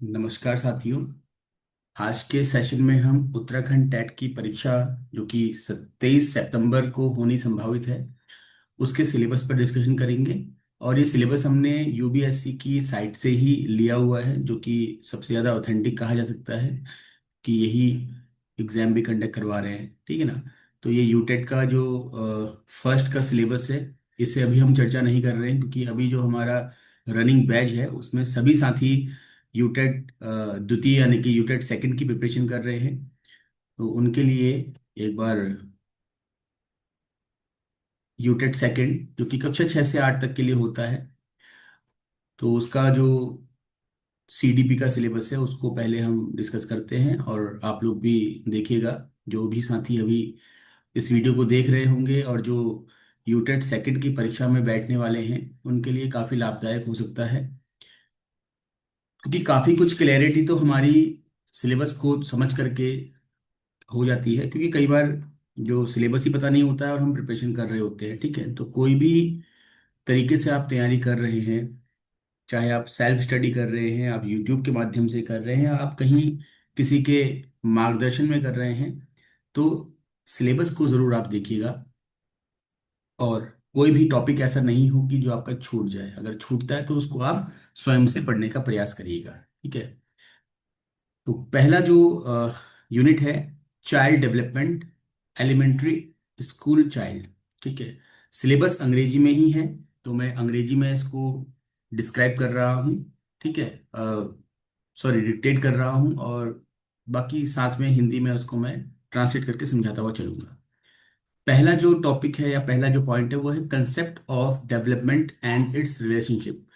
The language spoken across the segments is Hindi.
नमस्कार साथियों। आज के सेशन में हम उत्तराखंड टेट की परीक्षा जो कि 23 सितंबर को होनी संभावित है उसके सिलेबस पर डिस्कशन करेंगे। और ये सिलेबस हमने यूबीएससी की साइट से ही लिया हुआ है, जो कि सबसे ज़्यादा ऑथेंटिक कहा जा सकता है कि यही एग्ज़ाम भी कंडक्ट करवा रहे हैं। ठीक है ना। तो ये यूटेट का जो फर्स्ट का सिलेबस है, इसे अभी हम चर्चा नहीं कर रहे हैं, क्योंकि अभी जो हमारा रनिंग बैच है उसमें सभी साथी यूटेट द्वितीय यानी कि यूटेट सेकंड की प्रिपरेशन कर रहे हैं। तो उनके लिए एक बार यूटेट सेकंड जो कि कक्षा 6 से 8 तक के लिए होता है, तो उसका जो सीडीपी का सिलेबस है उसको पहले हम डिस्कस करते हैं। और आप लोग भी देखिएगा, जो भी साथी अभी इस वीडियो को देख रहे होंगे और जो यूटेट सेकंड की परीक्षा में बैठने वाले हैं, उनके लिए काफ़ी लाभदायक हो सकता है। क्योंकि काफ़ी कुछ क्लैरिटी तो हमारी सिलेबस को समझ करके हो जाती है, क्योंकि कई बार जो सिलेबस ही पता नहीं होता है और हम प्रिपरेशन कर रहे होते हैं। ठीक है, तो कोई भी तरीके से आप तैयारी कर रहे हैं, चाहे आप सेल्फ स्टडी कर रहे हैं, आप यूट्यूब के माध्यम से कर रहे हैं, आप कहीं किसी के मार्गदर्शन में कर रहे हैं, तो सिलेबस को ज़रूर आप देखिएगा। और कोई भी टॉपिक ऐसा नहीं हो कि जो आपका छूट जाए। अगर छूटता है तो उसको आप स्वयं से पढ़ने का प्रयास करिएगा। ठीक है। तो पहला जो यूनिट है, child development, elementary school child. ठीक है। सिलेबस अंग्रेजी में ही है, तो मैं अंग्रेजी में इसको डिस्क्राइब कर रहा हूँ। ठीक है। सॉरी, डिक्टेट कर रहा हूँ, और बाकी साथ में हिंदी में उसको मैं ट्रांसलेट करके समझाता हुआ चलूंगा। पहला जो टॉपिक है या पहला जो पॉइंट है वो है concept of development and it's relationship.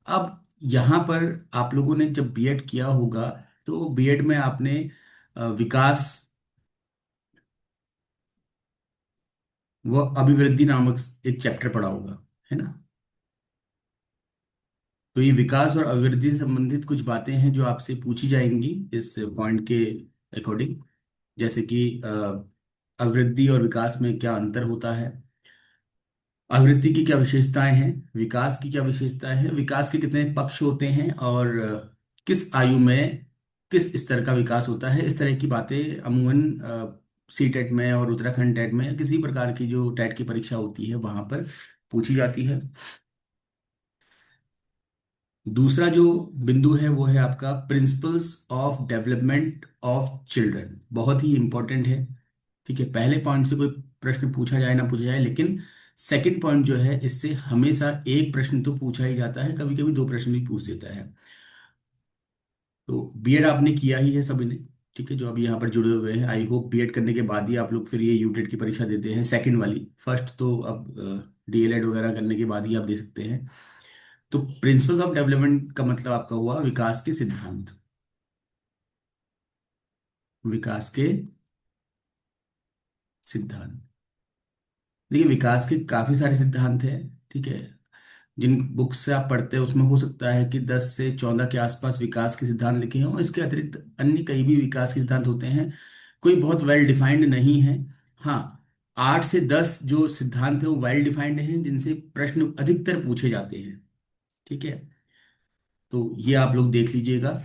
अब यहाँ पर आप लोगों ने जब बीएड किया होगा, तो बीएड में आपने विकास व अभिवृद्धि नामक एक चैप्टर पढ़ा होगा, है ना। तो ये विकास और अभिवृद्धि से संबंधित कुछ बातें हैं जो आपसे पूछी जाएंगी इस पॉइंट के अकॉर्डिंग। जैसे कि अभिवृद्धि और विकास में क्या अंतर होता है, आवृत्ति की क्या विशेषताएं हैं, विकास की क्या विशेषताएं हैं, विकास के कितने पक्ष होते हैं, और किस आयु में किस स्तर का विकास होता है। इस तरह की बातें अमूमन सी टेट में और उत्तराखंड टेट में या किसी प्रकार की जो टेट की परीक्षा होती है वहां पर पूछी जाती है। दूसरा जो बिंदु है वो है आपका principles of development of children, बहुत ही इंपॉर्टेंट है। ठीक है, पहले पॉइंट से कोई प्रश्न पूछा जाए ना पूछा जाए, लेकिन सेकंड पॉइंट जो है इससे हमेशा एक प्रश्न तो पूछा ही जाता है, कभी कभी दो प्रश्न भी पूछ देता है। तो बीएड आपने किया ही है सभी ने। ठीक है, जो अभी यहाँ पर जुड़े हुए हैं, आई होप बीएड करने के बाद ही आप लोग फिर ये यूटेट की परीक्षा देते हैं, सेकंड वाली। फर्स्ट तो अब डीएलएड वगैरह करने के बाद ही आप दे सकते हैं। तो प्रिंसिपल ऑफ डेवलपमेंट का मतलब आपका हुआ विकास के सिद्धांत। विकास के सिद्धांत। देखिए, विकास के काफी सारे सिद्धांत हैं। ठीक है, जिन बुक्स से आप पढ़ते हैं उसमें हो सकता है कि 10 से 14 के आसपास विकास के सिद्धांत लिखे हों। इसके अतिरिक्त अन्य कई भी विकास के सिद्धांत होते हैं, कोई बहुत वेल डिफाइंड नहीं है। हाँ, 8 से 10 जो सिद्धांत है वो वेल डिफाइंड हैं, जिनसे प्रश्न अधिकतर पूछे जाते हैं। ठीक है, तो ये आप लोग देख लीजिएगा।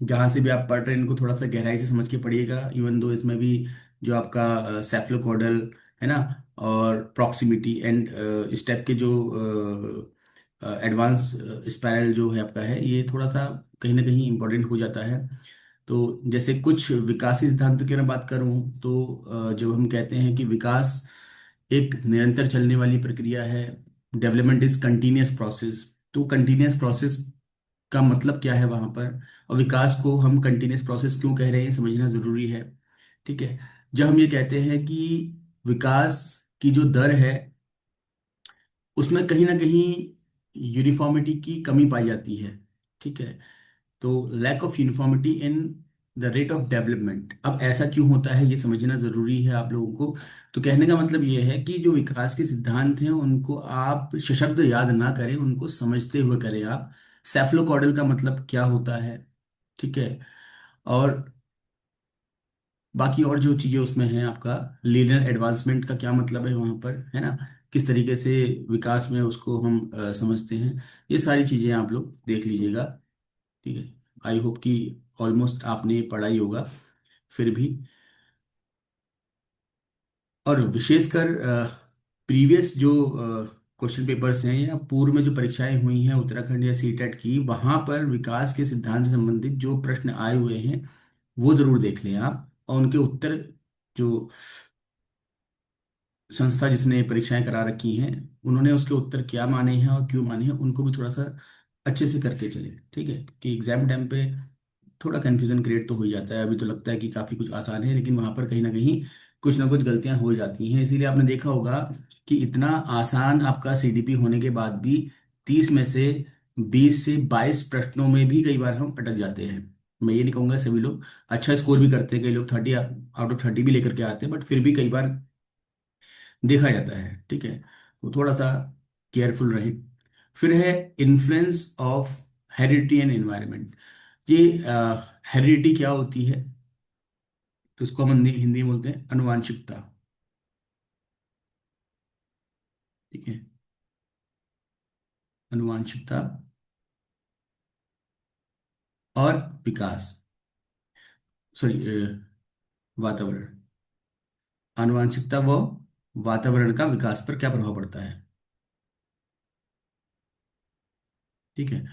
जहाँ से भी आप पढ़ रहे हैं इनको थोड़ा सा गहराई से समझ के पढ़िएगा। इवन दो इसमें भी जो आपका सेफ्लोकॉडल है ना, और प्रॉक्सिमिटी एंड स्टेप के जो एडवांस स्पाइरल जो है आपका है, ये थोड़ा सा कहीं ना कहीं इंपॉर्टेंट हो जाता है। तो जैसे कुछ विकासी सिद्धांतों की मैं बात करूं, तो जब हम कहते हैं कि विकास एक निरंतर चलने वाली प्रक्रिया है, डेवलपमेंट इज कंटिन्यूअस प्रोसेस, तो कंटिन्यूअस प्रोसेस का मतलब क्या है वहां पर, और विकास को हम कंटिन्यूअस प्रोसेस क्यों कह रहे हैं समझना जरूरी है। ठीक है, जब हम ये कहते हैं कि विकास की जो दर है उसमें कहीं ना कहीं यूनिफॉर्मिटी की कमी पाई जाती है। ठीक है, तो lack of uniformity in the rate of development. अब ऐसा क्यों होता है ये समझना जरूरी है आप लोगों को। तो कहने का मतलब ये है कि जो विकास के सिद्धांत हैं उनको आप सशब्द याद ना करें, उनको समझते हुए करें आप। सेफ्लोकॉडल का मतलब क्या होता है। ठीक है, और बाकी और जो चीजें उसमें हैं, आपका लीनियर एडवांसमेंट का क्या मतलब है वहां पर, है ना, किस तरीके से विकास में उसको हम समझते हैं, ये सारी चीजें आप लोग देख लीजिएगा। ठीक है, आई होप कि ऑलमोस्ट आपने पढ़ा ही होगा फिर भी। और विशेषकर प्रीवियस जो क्वेश्चन पेपर्स हैं या पूर्व में जो परीक्षाएं हुई हैं उत्तराखंड या सीटेट की, वहां पर विकास के सिद्धांत से संबंधित जो प्रश्न आए हुए हैं वो जरूर देख लें आप, और उनके उत्तर जो संस्था जिसने परीक्षाएं करा रखी हैं उन्होंने उसके उत्तर क्या माने हैं और क्यों माने हैं उनको भी थोड़ा सा अच्छे से करके चले, ठीक है। कि एग्जाम टाइम पे थोड़ा कन्फ्यूजन क्रिएट तो हो ही जाता है, अभी तो लगता है कि काफ़ी कुछ आसान है लेकिन वहाँ पर कहीं कुछ ना कुछ गलतियाँ हो जाती हैं। इसीलिए आपने देखा होगा कि इतना आसान आपका सीडीपी होने के बाद भी 30 में से 20 से 22 प्रश्नों में भी कई बार हम अटक जाते हैं। मैं ये नहीं कहूँगा सभी लोग अच्छा स्कोर भी करते हैं, कई लोग 30 आउट ऑफ 30 भी लेकर के आते हैं, बट फिर भी कई बार देखा जाता है, ठीक है। तो थोड़ा सा केयरफुल रहें। फिर है influence of heredity and environment. ये हेरिडिटी क्या होती है, तो इसको हम हिंदी हिंदी में बोलते हैं अनुवांशिकता, ठीक है। अनुवांशिकता और विकास, सॉरी, वातावरण। अनुवांशिकता व वातावरण का विकास पर क्या प्रभाव पड़ता है, ठीक है।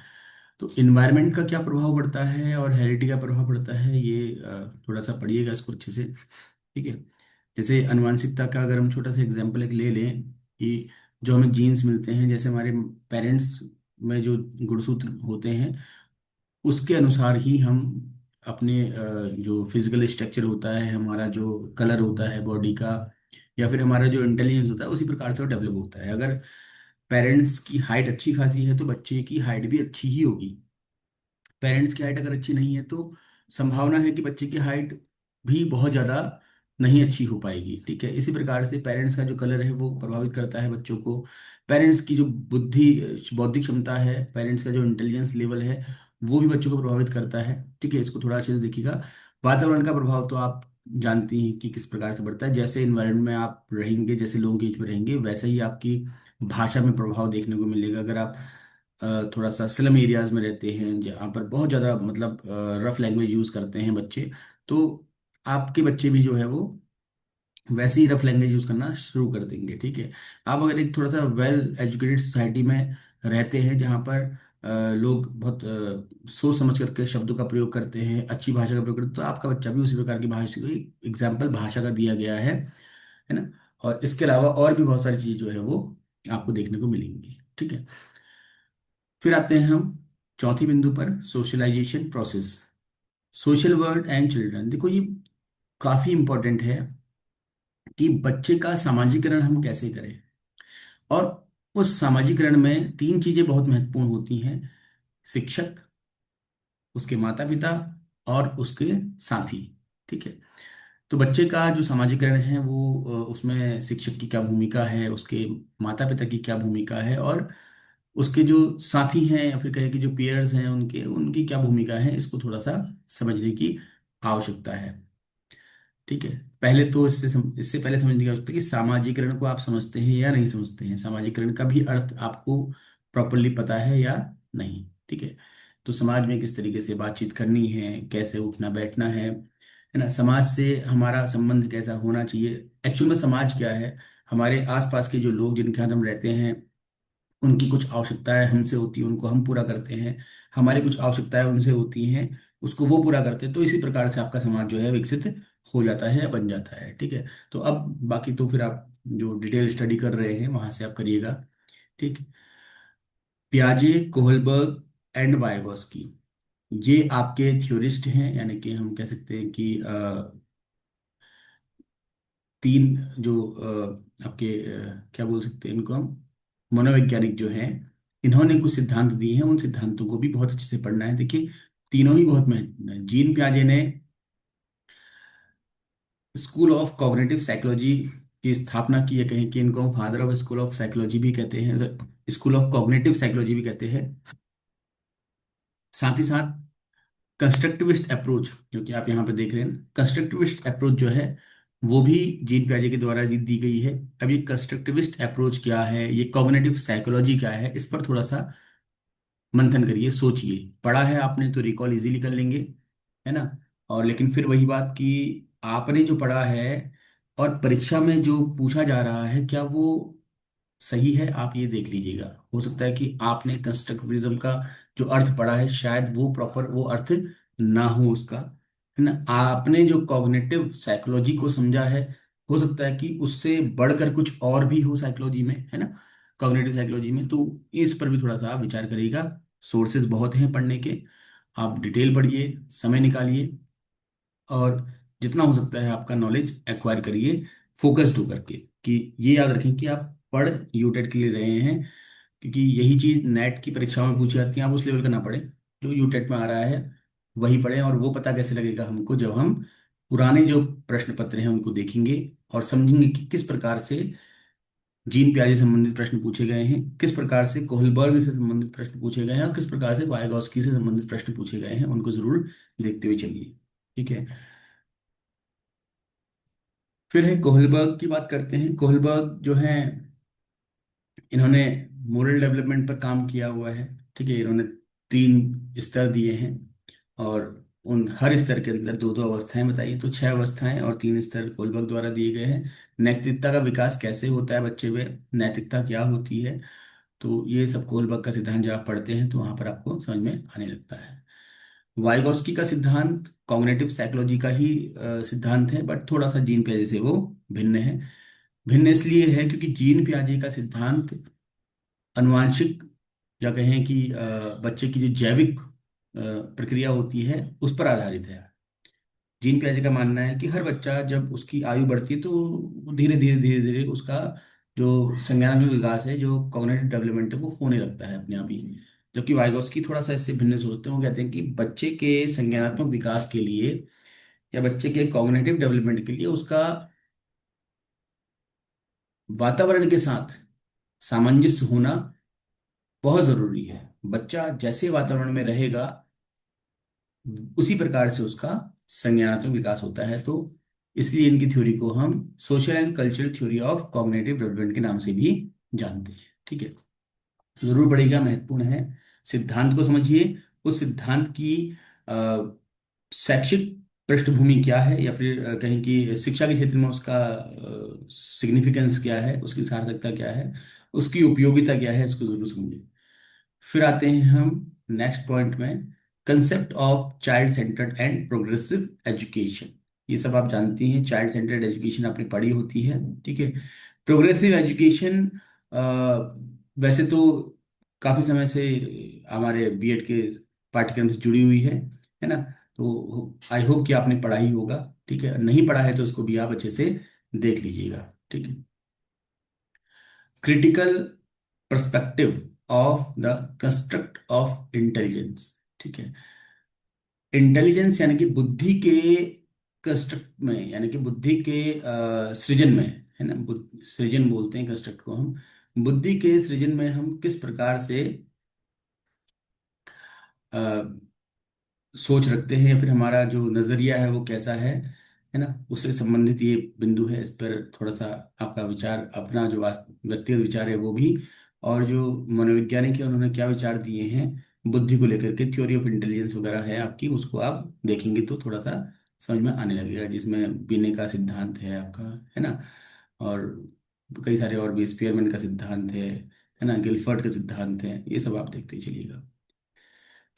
तो इन्वायरमेंट का क्या प्रभाव पड़ता है और हेरिडिटी का प्रभाव पड़ता है, ये थोड़ा सा पढ़िएगा इसको अच्छे से, ठीक है। जैसे अनुवांशिकता का अगर हम छोटा सा एग्जांपल एक ले लें कि जो हमें जीन्स मिलते हैं, जैसे हमारे पेरेंट्स में जो गुणसूत्र होते हैं उसके अनुसार ही हम अपने जो फिजिकल स्ट्रक्चर होता है, हमारा जो कलर होता है बॉडी का, या फिर हमारा जो इंटेलिजेंस होता है उसी प्रकार से वो डेवलप होता है। अगर पेरेंट्स की हाइट अच्छी खासी है तो बच्चे की हाइट भी अच्छी ही होगी। पेरेंट्स की हाइट अगर अच्छी नहीं है तो संभावना है कि बच्चे की हाइट भी बहुत ज़्यादा नहीं अच्छी हो पाएगी, ठीक है। इसी प्रकार से पेरेंट्स का जो कलर है वो प्रभावित करता है बच्चों को। पेरेंट्स की जो बुद्धि बौद्धिक क्षमता है, पेरेंट्स का जो इंटेलिजेंस लेवल है वो भी बच्चों को प्रभावित करता है, ठीक है। इसको थोड़ा अच्छे से देखिएगा। वातावरण का प्रभाव तो आप जानती हैं कि किस प्रकार से बढ़ता है। जैसे इन्वायरमेंट में आप रहेंगे, जैसे लोगों के बीच में रहेंगे, वैसे ही आपकी भाषा में प्रभाव देखने को मिलेगा। अगर आप थोड़ा सा स्लम एरियाज में रहते हैं जहाँ पर बहुत ज़्यादा मतलब रफ लैंग्वेज यूज़ करते हैं बच्चे, तो आपके बच्चे भी जो है वो वैसे ही रफ लैंग्वेज यूज़ करना शुरू कर देंगे, ठीक है। आप अगर एक थोड़ा सा वेल एजुकेटेड सोसाइटी में रहते हैं जहाँ पर लोग बहुत सोच समझ करके शब्दों का प्रयोग करते हैं, अच्छी भाषा का प्रयोग करते हैं, तो आपका बच्चा भी उसी प्रकार की भाषा, एग्जाम्पल भाषा का दिया गया है ना। और इसके अलावा और भी बहुत सारी चीज़ जो है वो आपको देखने को मिलेंगी, ठीक है। फिर आते हैं हम चौथी बिंदु पर, socialization process. Social world and children, देखो ये काफी इंपॉर्टेंट है कि बच्चे का सामाजिकरण हम कैसे करें। और उस सामाजिकरण में तीन चीजें बहुत महत्वपूर्ण होती हैं: शिक्षक, उसके माता पिता और उसके साथी, ठीक है। तो बच्चे का जो सामाजिकरण है वो उसमें शिक्षक की क्या भूमिका है, उसके माता पिता की क्या भूमिका है, और उसके जो साथी हैं या फिर कहें कि जो पेयर्स हैं उनके उनकी क्या भूमिका है, इसको थोड़ा सा समझने की आवश्यकता है, ठीक है। पहले तो इससे पहले समझने की आवश्यकता है कि सामाजिकरण को आप समझते हैं या नहीं समझते हैं, सामाजिकरण का भी अर्थ आपको प्रॉपरली पता है या नहीं, ठीक है। तो समाज में किस तरीके से बातचीत करनी है, कैसे उठना बैठना है ना, समाज से हमारा संबंध कैसा होना चाहिए। एक्चुअल में समाज क्या है, हमारे आसपास के जो लोग जिनके साथ हम रहते हैं उनकी कुछ आवश्यकताएं हमसे होती हैं, उनको हम पूरा करते हैं, हमारी कुछ आवश्यकताएं उनसे होती हैं, उसको वो पूरा करते हैं। तो इसी प्रकार से आपका समाज जो है विकसित हो जाता है या बन जाता है, ठीक है। तो अब बाकी तो फिर आप जो डिटेल स्टडी कर रहे हैं वहां से आप करिएगा, ठीक। पियाजे, कोहलबर्ग एंड वाइगोस्की, ये आपके थ्योरिस्ट हैं, यानी कि हम कह सकते हैं कि तीन जो आपके क्या बोल सकते हैं इनको हम, मनोवैज्ञानिक जो हैं, इन्होंने कुछ सिद्धांत दिए हैं। उन सिद्धांतों को भी बहुत अच्छे से पढ़ना है। देखिए तीनों ही बहुत महत्वपूर्ण है। जीन पियाजे ने स्कूल ऑफ कॉग्निटिव साइकोलॉजी की स्थापना की है, कहीं कि इनको father of school of psychology भी कहते हैं, स्कूल ऑफ कॉग्निटिव साइकोलॉजी भी कहते हैं। साथ ही साथ कंस्ट्रक्टिविस्ट अप्रोच जो कि आप यहाँ पे देख रहे हैं, कंस्ट्रक्टिविस्ट अप्रोच जो है वो भी जीन पियाजे के द्वारा दी गई है। अब ये कंस्ट्रक्टिविस्ट अप्रोच क्या है, ये कॉग्निटिव साइकोलॉजी क्या है, इस पर थोड़ा सा मंथन करिए, सोचिए। पढ़ा है आपने तो रिकॉल इजीली कर लेंगे, है ना। और लेकिन फिर वही बात कि आपने जो पढ़ा है और परीक्षा में जो पूछा जा रहा है, क्या वो सही है, आप ये देख लीजिएगा। हो सकता है कि आपने कंस्ट्रक्टिविज्म का जो अर्थ पढ़ा है, शायद वो प्रॉपर वो अर्थ ना हो उसका, है ना। आपने जो कॉग्निटिव साइकोलॉजी को समझा है, हो सकता है कि उससे बढ़कर कुछ और भी हो साइकोलॉजी में, है ना, कॉग्निटिव साइकोलॉजी में। तो इस पर भी थोड़ा सा आप विचार करिएगा। सोर्सेज बहुत हैं पढ़ने के, आप डिटेल पढ़िए, समय निकालिए, और जितना हो सकता है आपका नॉलेज एक्वायर करिए, फोकस्ड होकर के। कि ये याद रखें कि आप पढ़ यूटेट के लिए रहे हैं, क्योंकि यही चीज़ नेट की परीक्षाओं में पूछी जाती है। आप उस लेवल का ना पढ़े जो यूटेट में आ रहा है, वही पढ़ें। और वो पता कैसे लगेगा हमको, जब हम पुराने जो प्रश्न पत्र हैं उनको देखेंगे और समझेंगे कि किस प्रकार से जीन पियाजे से संबंधित प्रश्न पूछे गए हैं, किस प्रकार से कोहलबर्ग से संबंधित प्रश्न पूछे गए हैं, और किस प्रकार से वाइगॉस्की से संबंधित प्रश्न पूछे गए हैं। उनको जरूर देखते हुए चलिए, ठीक है। फिर है कोहलबर्ग की बात करते हैं। कोहलबर्ग जो है, इन्होंने मोरल डेवलपमेंट पर काम किया हुआ है, ठीक है। इन्होंने 3 स्तर दिए हैं, और उन हर स्तर के अंदर 2 2 अवस्थाएं बताइए, तो 6 अवस्थाएं और 3 स्तर कोहलबर्ग द्वारा दिए गए हैं। नैतिकता का विकास कैसे होता है बच्चे में, नैतिकता क्या होती है, तो ये सब कोहलबर्ग का सिद्धांत जब आप पढ़ते हैं तो वहां पर आपको समझ में आने लगता है। वाइगॉस्की का सिद्धांत कॉग्निटिव साइकोलॉजी का ही सिद्धांत है, बट थोड़ा सा जीन पियाजे से वो भिन्न है। भिन्न इसलिए है क्योंकि जीन पियाजे का सिद्धांत अनुवांशिक, या कहें कि बच्चे की जो जैविक प्रक्रिया होती है उस पर आधारित है। जीन पियाजे का मानना है कि हर बच्चा जब उसकी आयु बढ़ती है तो धीरे धीरे धीरे धीरे उसका जो संज्ञानात्मक विकास है, जो कॉग्निटिव डेवलपमेंट है, वो होने लगता है अपने आप ही। जबकि वाइगोस्की थोड़ा सा इससे भिन्न सोचते हैं। वो कहते हैं कि बच्चे के संज्ञानात्मक विकास के लिए या बच्चे के कॉग्निटिव डेवलपमेंट के लिए उसका वातावरण के साथ सामंजस्य होना बहुत जरूरी है। बच्चा जैसे वातावरण में रहेगा, उसी प्रकार से उसका संज्ञानात्मक विकास होता है। तो इसलिए इनकी थ्योरी को हम social and cultural theory of cognitive development के नाम से भी जानते हैं, ठीक है। तो जरूर पढ़ेगा, महत्वपूर्ण है। सिद्धांत को समझिए, उस सिद्धांत की अ, शैक्षिक पृष्ठभूमि क्या है, या फिर कहें कि शिक्षा के क्षेत्र में उसका सिग्निफिकेंस क्या है, उसकी सार्थकता क्या है, उसकी उपयोगिता क्या है, इसको जरूर समझिए। फिर आते हैं हम नेक्स्ट पॉइंट में, concept of child centred and progressive education. ये सब आप जानती हैं, चाइल्ड सेंटर्ड एजुकेशन आपने पढ़ी होती है, ठीक है। प्रोग्रेसिव एजुकेशन वैसे तो काफी समय से हमारे बीएड के पाठ्यक्रम से जुड़ी हुई है ना। तो आई होप कि आपने पढ़ा ही होगा, ठीक है। नहीं पढ़ा है तो उसको भी आप अच्छे से देख लीजिएगा, ठीक है। Critical perspective of the construct of intelligence, ठीक है। इंटेलिजेंस यानी कि बुद्धि के कंस्ट्रक्ट में, यानी कि बुद्धि के सृजन में, है ना। सृजन बोलते हैं कंस्ट्रक्ट को हम। बुद्धि के सृजन में हम किस प्रकार से सोच रखते हैं, या फिर हमारा जो नजरिया है वो कैसा है ना, उससे संबंधित ये बिंदु है। इस पर थोड़ा सा आपका विचार, अपना जो व्यक्तिगत विचार है वो भी, और जो मनोवैज्ञानिक है उन्होंने क्या विचार दिए हैं बुद्धि को लेकर के, थ्योरी ऑफ इंटेलिजेंस वगैरह है आपकी, उसको आप देखेंगे तो थोड़ा सा समझ में आने लगेगा। जिसमें बिने का सिद्धांत है आपका, है ना, और कई सारे और भी, स्पीयरमैन का सिद्धांत है ना, गिलफर्ड का सिद्धांत है, ये सब आप देखते ही चलिएगा।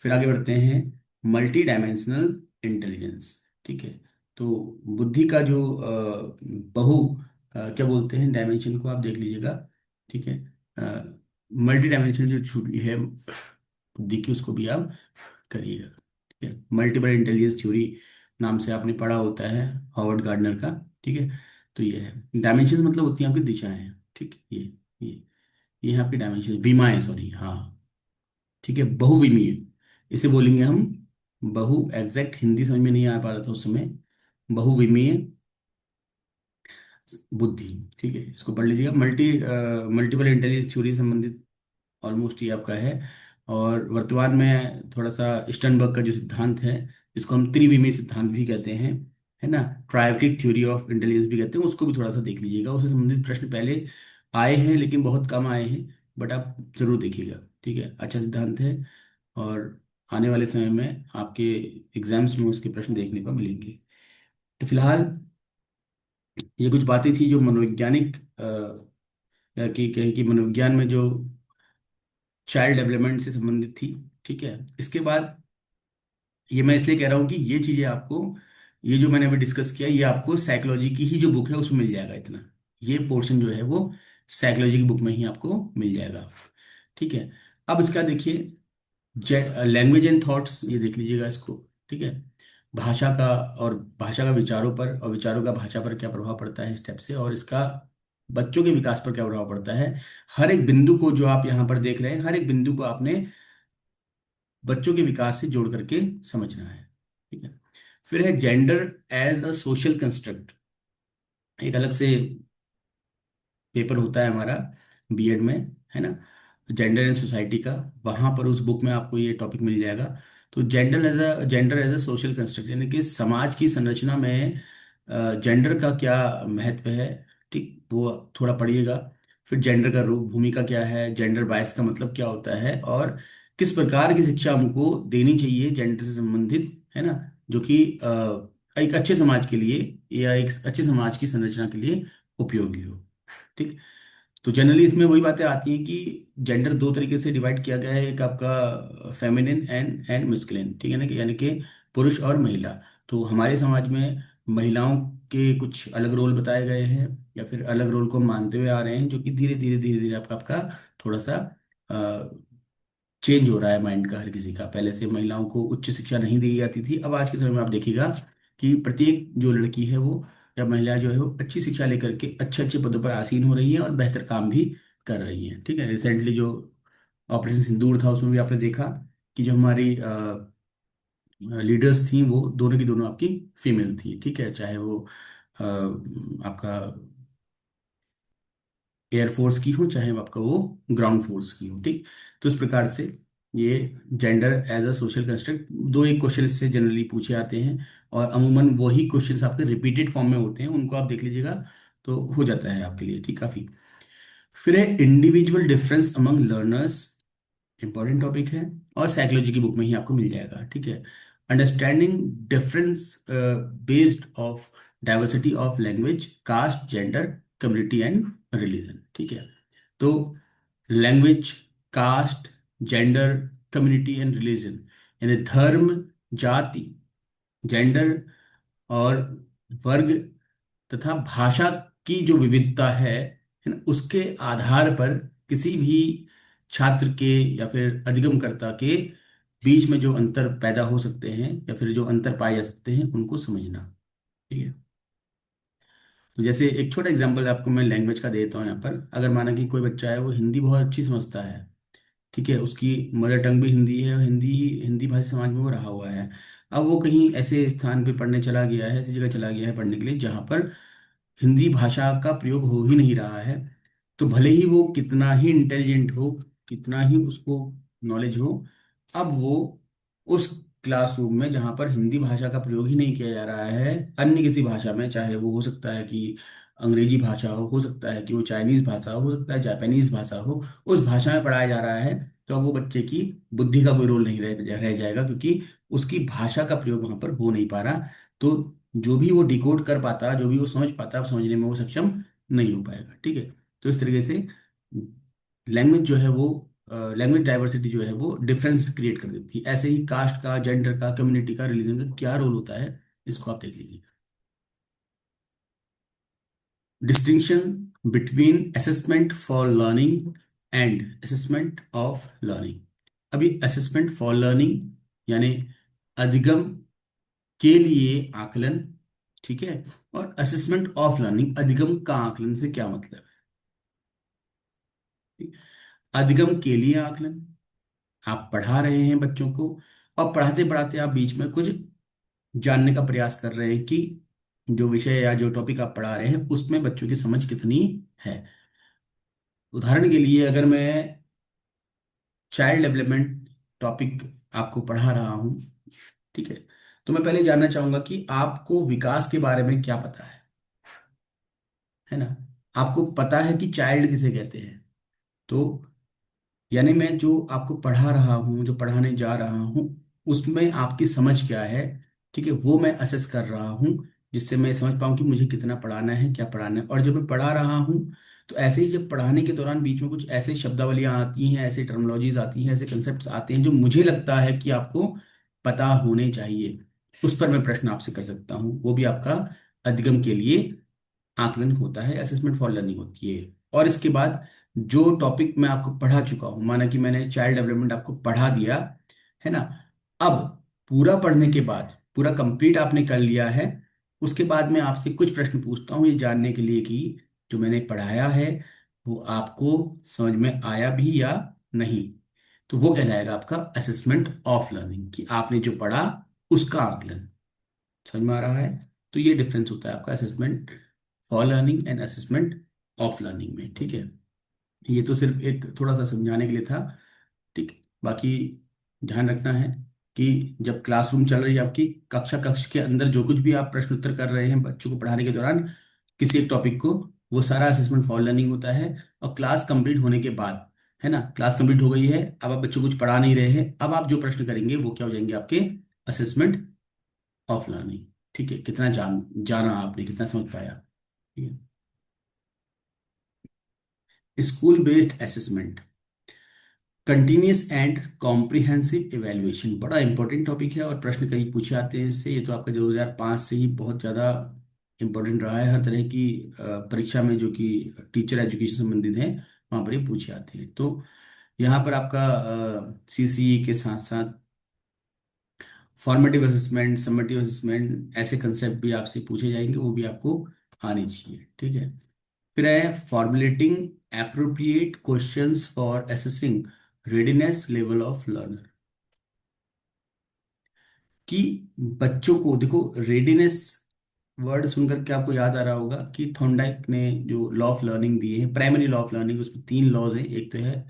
फिर आगे बढ़ते हैं, मल्टी डायमेंशनल इंटेलिजेंस, ठीक है। तो बुद्धि का जो बहु क्या बोलते हैं डायमेंशन को आप देख लीजिएगा, ठीक है। मल्टी डायमेंशनल जो छुट्टी है बुद्धि की, उसको भी आप करिएगा, ठीक है। मल्टीपल इंटेलिजेंस थ्योरी नाम से आपने पढ़ा होता है, हॉवर्ड गार्डनर का, ठीक है। तो ये है डायमेंशन, मतलब होती हैं आपकी दिशाएं, ठीक है। ये ये है आपकी डायमेंशन, विमाएं, सॉरी, हाँ, ठीक है। बहुविमीय इसे बोलेंगे हम। बहु एग्जैक्ट हिंदी समझ में नहीं आ पा रहा था उस समय। बहुविमीय बुद्धि, ठीक है, इसको पढ़ लीजिएगा। मल्टीपल इंटेलिजेंस थ्योरी से संबंधित ऑलमोस्ट ये आपका है। और वर्तमान में थोड़ा सा स्टर्नबर्ग का जो सिद्धांत है, जिसको हम त्रिविमीय सिद्धांत भी कहते हैं, है ना, ट्रायोटिक थ्योरी ऑफ इंटेलिजेंस भी कहते हैं, उसको भी थोड़ा सा देख लीजिएगा। उससे संबंधित प्रश्न पहले आए हैं लेकिन बहुत कम आए हैं, बट आप जरूर देखिएगा, ठीक है। अच्छा सिद्धांत है। और आने वाले समय में आपके एग्जाम्स में उसके प्रश्न देखने को मिलेंगे। तो फिलहाल ये कुछ बातें थी जो मनोवैज्ञानिक या कि कहें कि मनोविज्ञान में जो चाइल्ड डेवलपमेंट से संबंधित थी। ठीक है, इसके बाद ये मैं इसलिए कह रहा हूँ कि ये चीज़ें आपको, ये जो मैंने अभी डिस्कस किया, ये आपको साइकोलॉजी की ही जो बुक है उसमें मिल जाएगा इतना। ये पोर्शन जो है वो साइकोलॉजी की बुक में ही आपको मिल जाएगा। ठीक है, अब इसका देखिए लैंग्वेज एंड थॉट्स, ये देख लीजिएगा इसको। ठीक है, भाषा का, और भाषा का विचारों पर, और विचारों का भाषा पर क्या प्रभाव पड़ता है स्टेप से, और इसका बच्चों के विकास पर क्या प्रभाव पड़ता है। हर एक बिंदु को जो आप यहाँ पर देख रहे हैं, हर एक बिंदु को आपने बच्चों के विकास से जोड़ करके समझना है। ठीक है, फिर है gender as a social construct. एक अलग से पेपर होता है हमारा बीएड में, है ना, जेंडर एंड सोसाइटी का। वहां पर उस बुक में आपको ये टॉपिक मिल जाएगा। तो gender as a social construct, यानी कि समाज की संरचना में जेंडर का क्या महत्व है। ठीक, वो थोड़ा पढ़िएगा। फिर जेंडर का रूप, भूमिका क्या है, जेंडर बायस का मतलब क्या होता है, और किस प्रकार की शिक्षा हमको देनी चाहिए जेंडर से संबंधित, है ना, जो कि एक अच्छे समाज के लिए या एक अच्छे समाज की संरचना के लिए उपयोगी हो। ठीक, तो जनरली इसमें वही बातें आती हैं कि जेंडर दो तरीके से डिवाइड किया गया है, एक आपका फेमिनिन एंड मस्कुलिन। ठीक है ना, कि यानी कि पुरुष और महिला। तो हमारे समाज में महिलाओं के कुछ अलग रोल बताए गए हैं, या फिर अलग रोल को मानते हुए आ रहे हैं, जो कि धीरे धीरे धीरे धीरे आपका आपका थोड़ा सा चेंज हो रहा है माइंड का हर किसी का। पहले से महिलाओं को उच्च शिक्षा नहीं दी जाती थी, अब आज के समय में आप देखिएगा कि प्रत्येक जो लड़की है वो, या महिला जो है वो अच्छी शिक्षा लेकर के अच्छे अच्छे पदों पर आसीन हो रही है और बेहतर काम भी कर रही है। ठीक है, रिसेंटली जो ऑपरेशन सिंदूर था उसमें भी आपने देखा कि जो हमारी लीडर्स थी वो दोनों की दोनों आपकी फीमेल थी। ठीक है, चाहे वो आपका एयरफोर्स की हो, चाहे आपका वो ग्राउंड फोर्स की हो। ठीक, तो इस प्रकार से ये gender as a social construct, दो एक क्वेश्चन इससे जनरली पूछे आते हैं, और अमूमन वही क्वेश्चंस आपके रिपीटेड फॉर्म में होते हैं, उनको आप देख लीजिएगा तो हो जाता है आपके लिए। ठीक, काफी। फिर है individual difference among learners, important topic है, और साइकोलॉजी की बुक में ही आपको मिल जाएगा। ठीक है, understanding difference based of diversity of language, caste, gender, community and religion. ठीक है, तो language, caste, gender, community and religion, यानी धर्म, जाति, जेंडर और वर्ग तथा भाषा की जो विविधता है ना, उसके आधार पर किसी भी छात्र के या फिर अधिगमकर्ता के बीच में जो अंतर पैदा हो सकते हैं, या फिर जो अंतर पाए जा सकते हैं, उनको समझना। ठीक है, तो जैसे एक छोटा एग्जांपल आपको मैं लैंग्वेज का देता हूँ यहाँ पर। अगर माना कि कोई बच्चा है वो हिंदी बहुत अच्छी समझता है, ठीक है, उसकी मदर टंग भी हिंदी है, और हिंदी भाषी समाज में वो रहा हुआ है। अब वो कहीं ऐसे स्थान पे पढ़ने चला गया है, ऐसी जगह चला गया है पढ़ने के लिए जहाँ पर हिंदी भाषा का प्रयोग हो ही नहीं रहा है। तो भले ही वो कितना ही इंटेलिजेंट हो, कितना ही उसको नॉलेज हो, अब वो उस क्लासरूम में जहाँ पर हिंदी भाषा का प्रयोग ही नहीं किया जा रहा है, अन्य किसी भाषा में, चाहे वो हो सकता है कि अंग्रेजी भाषा हो सकता है कि वो चाइनीज भाषा हो सकता है जापानीज भाषा हो, उस भाषा में पढ़ाया जा रहा है, तो अब वो बच्चे की बुद्धि का कोई रोल नहीं रह जाएगा, क्योंकि उसकी भाषा का प्रयोग वहां पर हो नहीं पा रहा। तो जो भी वो डिकोड कर पाता, जो भी वो समझ पाता, अब समझने में वो सक्षम नहीं हो पाएगा। ठीक है, तो इस तरीके से लैंग्वेज जो है वो, लैंग्वेज डाइवर्सिटी जो है वो डिफरेंस क्रिएट कर देती है। ऐसे ही कास्ट का, जेंडर का, कम्युनिटी का, रिलीजन का क्या रोल होता है, इसको आप देख लीजिए। Distinction between assessment for learning and assessment of learning. अभी असेसमेंट फॉर लर्निंग यानी अधिगम के लिए आकलन, ठीक है, और असेसमेंट ऑफ लर्निंग, अधिगम का आकलन से क्या मतलब है। अधिगम के लिए आकलन, आप पढ़ा रहे हैं बच्चों को, और पढ़ाते पढ़ाते आप बीच में कुछ जानने का प्रयास कर रहे हैं कि जो विषय या जो टॉपिक आप पढ़ा रहे हैं उसमें बच्चों की समझ कितनी है। उदाहरण के लिए अगर मैं चाइल्ड डेवलपमेंट टॉपिक आपको पढ़ा रहा हूँ, ठीक है, तो मैं पहले जानना चाहूंगा कि आपको विकास के बारे में क्या पता है ना, आपको पता है कि चाइल्ड किसे कहते हैं। तो यानी मैं जो आपको पढ़ा रहा हूँ, जो पढ़ाने जा रहा हूँ, उसमें आपकी समझ क्या है, ठीक है, वो मैं असेस कर रहा हूँ, जिससे मैं समझ पाऊँ कि मुझे कितना पढ़ाना है, क्या पढ़ाना है। और जब मैं पढ़ा रहा हूँ, तो ऐसे ही जब पढ़ाने के दौरान बीच में कुछ ऐसे शब्दावलियाँ आती हैं, ऐसे टर्मिनोलॉजीज आती हैं, ऐसे कंसेप्ट आते हैं जो मुझे लगता है कि आपको पता होने चाहिए, उस पर मैं प्रश्न आपसे कर सकता हूँ। वो भी आपका अधिगम के लिए आकलन होता है, असेसमेंट फॉर लर्निंग होती है। और इसके बाद जो टॉपिक मैं आपको पढ़ा चुका हूं, माना कि मैंने चाइल्ड डेवलपमेंट आपको पढ़ा दिया है ना, अब पूरा पढ़ने के बाद, पूरा कंप्लीट आपने कर लिया है, उसके बाद मैं आपसे कुछ प्रश्न पूछता हूँ ये जानने के लिए कि जो मैंने पढ़ाया है वो आपको समझ में आया भी या नहीं। तो वो कहलाएगा आपका असेसमेंट ऑफ लर्निंग, कि आपने जो पढ़ा उसका आकलन। समझ में आ रहा है? तो ये डिफरेंस होता है आपका assessment for learning and assessment of learning में, ठीक है। ये तो सिर्फ एक थोड़ा सा समझाने के लिए था, ठीक है। बाकी ध्यान रखना है कि जब क्लासरूम चल रही है आपकी, कक्षा कक्ष के अंदर जो कुछ भी आप प्रश्न उत्तर कर रहे हैं बच्चों को पढ़ाने के दौरान किसी एक टॉपिक को, वो सारा असेसमेंट फॉर लर्निंग होता है। और क्लास कंप्लीट होने के बाद, है ना, क्लास कंप्लीट हो गई है, अब आप बच्चों को कुछ पढ़ा नहीं रहे हैं, अब आप जो प्रश्न करेंगे वो क्या हो जाएंगे, आपके असेसमेंट ऑफ लर्निंग। ठीक है, कितना जाना आपने, कितना समझ पाया। ठीक है। School based assessment, continuous and comprehensive evaluation, बड़ा इंपॉर्टेंट टॉपिक है और प्रश्न कई पूछे आते हैं इससे। ये तो आपका 2005 से ही बहुत ज़्यादा इंपॉर्टेंट रहा है, हर तरह की परीक्षा में जो कि टीचर एजुकेशन संबंधित है वहाँ पर ये पूछे आते हैं। तो यहाँ पर आपका सीसीई के साथ साथ फॉर्मेटिव असेसमेंट, समेटिव असेसमेंट, ऐसे कंसेप्ट भी आपसे पूछे जाएंगे, वो भी आपको आने चाहिए, ठीक है। फिर है formulating appropriate questions for assessing readiness level of learner, कि बच्चों को देखो, रेडीनेस वर्ड सुनकर के आपको याद आ रहा होगा कि थॉर्नडाइक ने जो लॉ ऑफ लर्निंग दिए हैं, प्राइमरी लॉ ऑफ लर्निंग, उसमें तीन लॉज हैं। एक तो है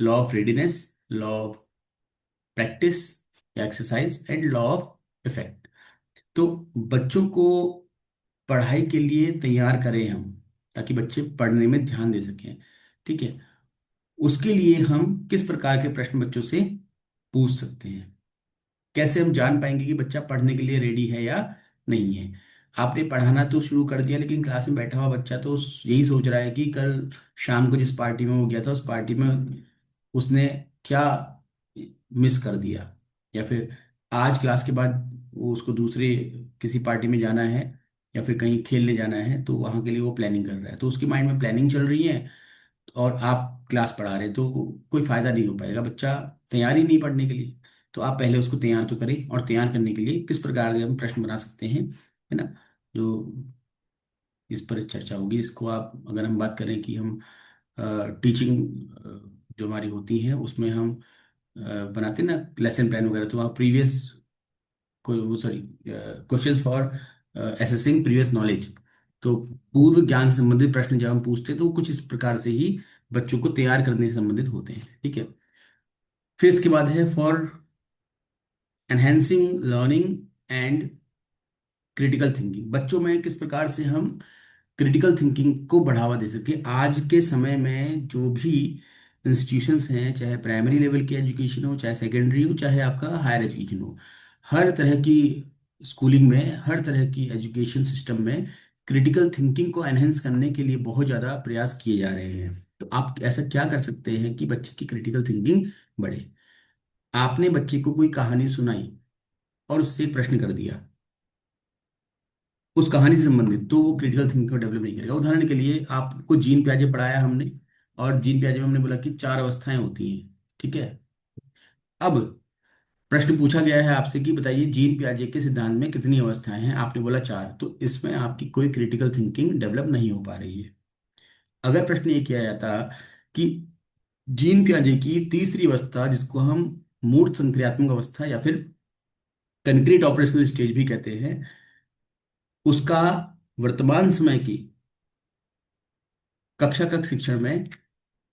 law of readiness, law of practice या exercise, and law of effect. तो बच्चों को पढ़ाई के लिए तैयार करें हम, ताकि बच्चे पढ़ने में ध्यान दे सकें, ठीक है। उसके लिए हम किस प्रकार के प्रश्न बच्चों से पूछ सकते हैं, कैसे हम जान पाएंगे कि बच्चा पढ़ने के लिए रेडी है या नहीं है। आपने पढ़ाना तो शुरू कर दिया, लेकिन क्लास में बैठा हुआ बच्चा तो यही सोच रहा है कि कल शाम को जिस पार्टी में वो गया था, उस पार्टी में उसने क्या मिस कर दिया, या फिर आज क्लास के बाद वो उसको दूसरे किसी पार्टी में जाना है, या फिर कहीं खेलने जाना है, तो वहां के लिए वो प्लानिंग कर रहा है, तो उसके माइंड में प्लानिंग चल रही है और आप क्लास पढ़ा रहे हैं, तो कोई फायदा नहीं हो पाएगा, बच्चा तैयार ही नहीं पढ़ने के लिए। तो आप पहले उसको तैयार तो करें, और तैयार करने के लिए किस प्रकार के हम प्रश्न बना सकते हैं, है ना, जो इस पर चर्चा होगी। इसको आप, अगर हम बात करें कि हम टीचिंग जो हमारी होती है उसमें हम बनाते हैं ना लेसन प्लान वगैरह, तो वहाँ प्रीवियस कोई वो sorry question for assessing previous knowledge, तो पूर्व ज्ञान से संबंधित प्रश्न जब हम पूछते हैं तो वो कुछ इस प्रकार से ही बच्चों को तैयार करने से संबंधित होते हैं, ठीक है। फिर इसके बाद है for enhancing learning and critical thinking, बच्चों में किस प्रकार से हम क्रिटिकल थिंकिंग को बढ़ावा दे सके। आज के समय में जो भी इंस्टीट्यूशंस हैं, चाहे प्राइमरी लेवल की एजुकेशन हो, चाहे सेकेंडरी हो, चाहे आपका हायर एजुकेशन हो, हर तरह की स्कूलिंग में, हर तरह की एजुकेशन सिस्टम में क्रिटिकल थिंकिंग को एनहेंस करने के लिए बहुत ज़्यादा प्रयास किए जा रहे हैं। तो आप ऐसा क्या कर सकते हैं कि बच्चे की क्रिटिकल थिंकिंग बढ़े। आपने बच्चे को कोई कहानी सुनाई और उससे एक प्रश्न कर दिया उस कहानी से संबंधित, तो वो क्रिटिकल थिंकिंग को डेवलप नहीं करेगा। उदाहरण के लिए आपको जीन पियाजे पढ़ाया हमने, और जीन पियाजे में हमने बोला कि चार अवस्थाएं होती हैं, ठीक है। अब प्रश्न पूछा गया है आपसे कि बताइए जीन पियाजे के सिद्धांत में कितनी अवस्थाएं हैं, आपने बोला चार, तो इसमें आपकी कोई क्रिटिकल थिंकिंग डेवलप नहीं हो पा रही है। अगर प्रश्न ये किया जाता कि जीन पियाजे की तीसरी अवस्था, जिसको हम मूर्त संक्रियात्मक अवस्था या फिर कंक्रीट ऑपरेशनल स्टेज भी कहते हैं, उसका वर्तमान समय की कक्षा कक्ष शिक्षण में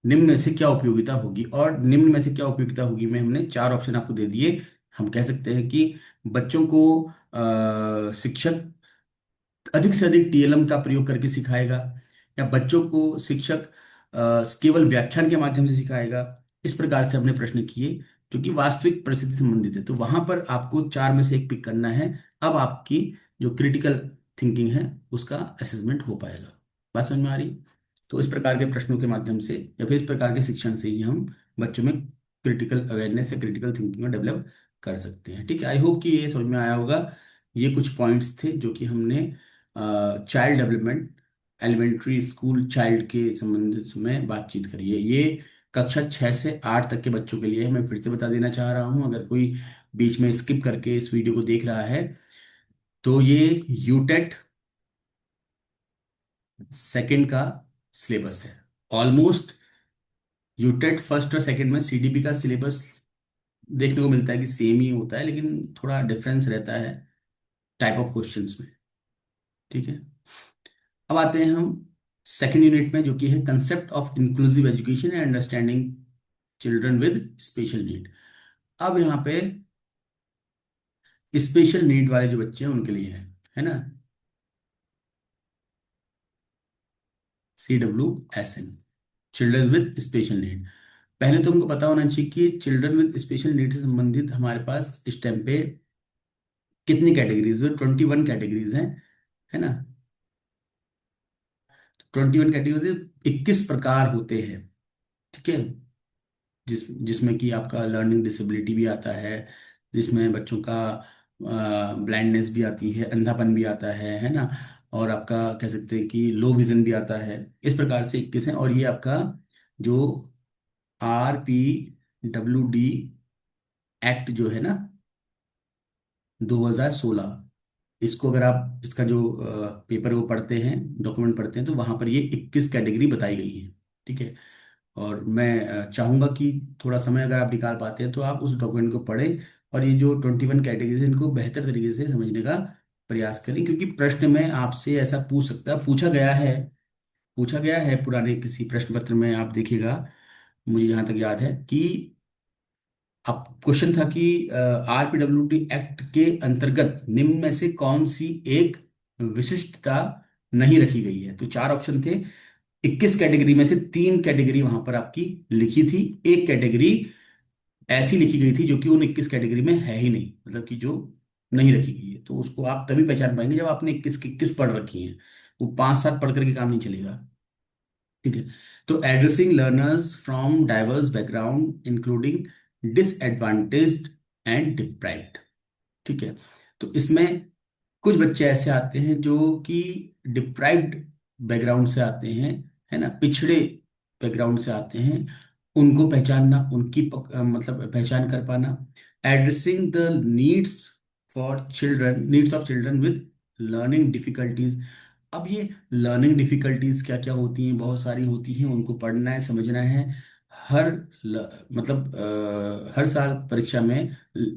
निम्न में से क्या उपयोगिता होगी, और निम्न में से क्या उपयोगिता होगी में हमने चार ऑप्शन आपको दे दिए। हम कह सकते हैं कि बच्चों को शिक्षक अधिक से अधिक टीएलएम का प्रयोग करके सिखाएगा, या बच्चों को शिक्षक केवल व्याख्यान के माध्यम से सिखाएगा, इस प्रकार से हमने प्रश्न किए जो कि वास्तविक परिस्थिति से संबंधित है, तो वहां पर आपको चार में से एक पिक करना है। अब आपकी जो क्रिटिकल थिंकिंग है उसका असेसमेंट हो पाएगा। बात समझ में आ रही? तो इस प्रकार के प्रश्नों के माध्यम से या फिर इस प्रकार के शिक्षण से ही हम बच्चों में क्रिटिकल अवेयरनेस या क्रिटिकल थिंकिंग को डेवलप कर सकते हैं। ठीक है, आई होप कि ये समझ में आया होगा। ये कुछ पॉइंट्स थे जो कि हमने child development, elementary school child के संबंध में बातचीत करी है। ये कक्षा 6 से 8 तक के बच्चों के लिए है। मैं फिर से बता देना चाह रहा हूँ, अगर कोई बीच में स्किप करके इस वीडियो को देख रहा है, तो ये यूटेट सेकंड का सिलेबस है। ऑलमोस्ट यूटेट फर्स्ट और सेकंड में सीडीपी का सिलेबस देखने को मिलता है कि सेम ही होता है, लेकिन थोड़ा डिफरेंस रहता है टाइप ऑफ क्वेश्चंस में। ठीक है, अब आते हैं हम सेकंड यूनिट में, जो कि है concept of inclusive education and understanding children with special need. अब यहाँ पे स्पेशल नीड वाले जो बच्चे हैं उनके लिए है ना, CWSN, children with special need. पहले तो हमको पता होना चाहिए कि चिल्ड्रन विद स्पेशल नीड से संबंधित हमारे पास इस टाइम पे कितनी कैटेगरीज है? 21 कैटेगरीज हैं, है ना। 21 कैटेगरीज, 21 प्रकार होते हैं। ठीक है, जिसमें कि आपका लर्निंग डिसेबिलिटी भी आता है, जिसमें बच्चों का ब्लाइंडनेस भी आती है, अंधापन भी आता है ना, और आपका कह सकते हैं कि लो विजन भी आता है। इस प्रकार से 21 है। और ये आपका जो RPWD एक्ट जो है ना, 2016, इसको अगर आप इसका जो पेपर वो पढ़ते हैं, डॉक्यूमेंट पढ़ते हैं, तो वहां पर ये 21 कैटेगरी बताई गई है। ठीक है, और मैं चाहूंगा कि थोड़ा समय अगर आप निकाल पाते हैं तो आप उस डॉक्यूमेंट को पढ़ें और ये जो 21 कैटेगरीज है इनको बेहतर तरीके से समझने का प्रयास करें, क्योंकि प्रश्न में आपसे ऐसा पूछ सकता है, पूछा गया है पुराने किसी प्रश्न पत्र में, आप देखिएगा, मुझे जहाँ तक याद है कि अब क्वेश्चन था कि RPWD एक्ट के अंतर्गत निम्न में से कौन सी एक विशिष्टता नहीं रखी गई है। तो चार ऑप्शन थे, 21 कैटेगरी में से तीन कैटेगरी वहां पर आपकी लिखी थी, एक कैटेगरी ऐसी लिखी गई थी जो कि उन 21 कैटेगरी में है ही नहीं, मतलब कि जो नहीं रखी गई है। तो उसको आप तभी पहचान पाएंगे जब आपने 21 की 21 पढ़ रखी है। वो 5-7 पढ़ करके काम नहीं चलेगा। ठीक है, तो addressing learners from diverse background including disadvantaged and deprived. ठीक है, तो इसमें कुछ बच्चे ऐसे आते हैं जो कि डिप्राइव्ड बैकग्राउंड से आते हैं, है ना, पिछड़े बैकग्राउंड से आते हैं। उनको पहचानना, उनकी मतलब पहचान कर पाना। Addressing the needs for children, needs of children with learning difficulties. अब ये लर्निंग डिफिकल्टीज क्या क्या होती हैं? बहुत सारी होती हैं, उनको पढ़ना है, समझना है। हर मतलब हर साल परीक्षा में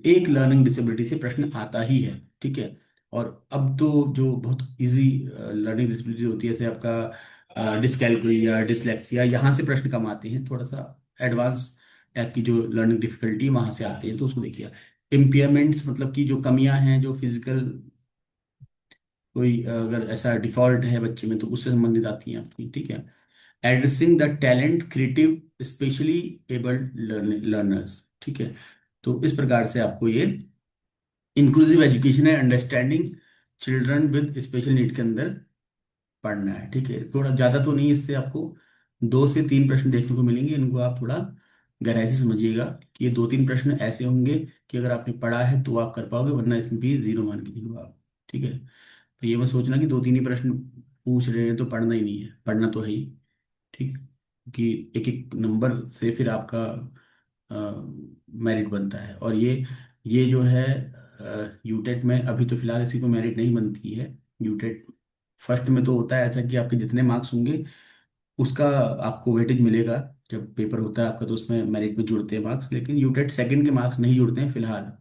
एक लर्निंग डिसेबिलिटी से प्रश्न आता ही है। ठीक है, और अब तो जो बहुत इजी लर्निंग डिसेबिलिटी होती है, जैसे आपका डिसकैलकुलिया, डिसलेक्सिया, यहाँ से प्रश्न कम आते हैं। थोड़ा सा एडवांस टाइप की जो लर्निंग डिफिकल्टी वहाँ से आती है, तो उसको देखिए। इम्पेयरमेंट्स मतलब कि जो कमियां हैं, जो फिजिकल कोई अगर ऐसा डिफॉल्ट है बच्चे में तो उससे संबंधित आती हैं आपकी। ठीक है, addressing the talent creative specially abled learners. ठीक है, तो इस प्रकार से आपको ये इंक्लूसिव एजुकेशन है understanding children with special need के अंदर पढ़ना है। ठीक है, थोड़ा ज़्यादा तो नहीं, इससे आपको 2 से 3 प्रश्न देखने को मिलेंगे, इनको आप थोड़ा गहराई से समझिएगा कि ये 2-3 प्रश्न ऐसे होंगे कि अगर आपने पढ़ा है तो आप कर पाओगे, वरना इसमें भी जीरो मान के चलो आप। ठीक है, तो ये मत सोचना कि 2-3 ही प्रश्न पूछ रहे हैं तो पढ़ना ही नहीं है, पढ़ना तो है ही। ठीक, कि एक एक नंबर से फिर आपका मेरिट बनता है। और ये जो है यूटेट में अभी तो फिलहाल इसी को मेरिट नहीं बनती है। यूटेट फर्स्ट में तो होता है ऐसा कि आपके जितने मार्क्स होंगे उसका आपको वेटेज मिलेगा। जब पेपर होता है आपका तो उसमें मेरिट में जुड़ते हैं मार्क्स, लेकिन यूटेट सेकंड के मार्क्स नहीं जुड़ते हैं फिलहाल।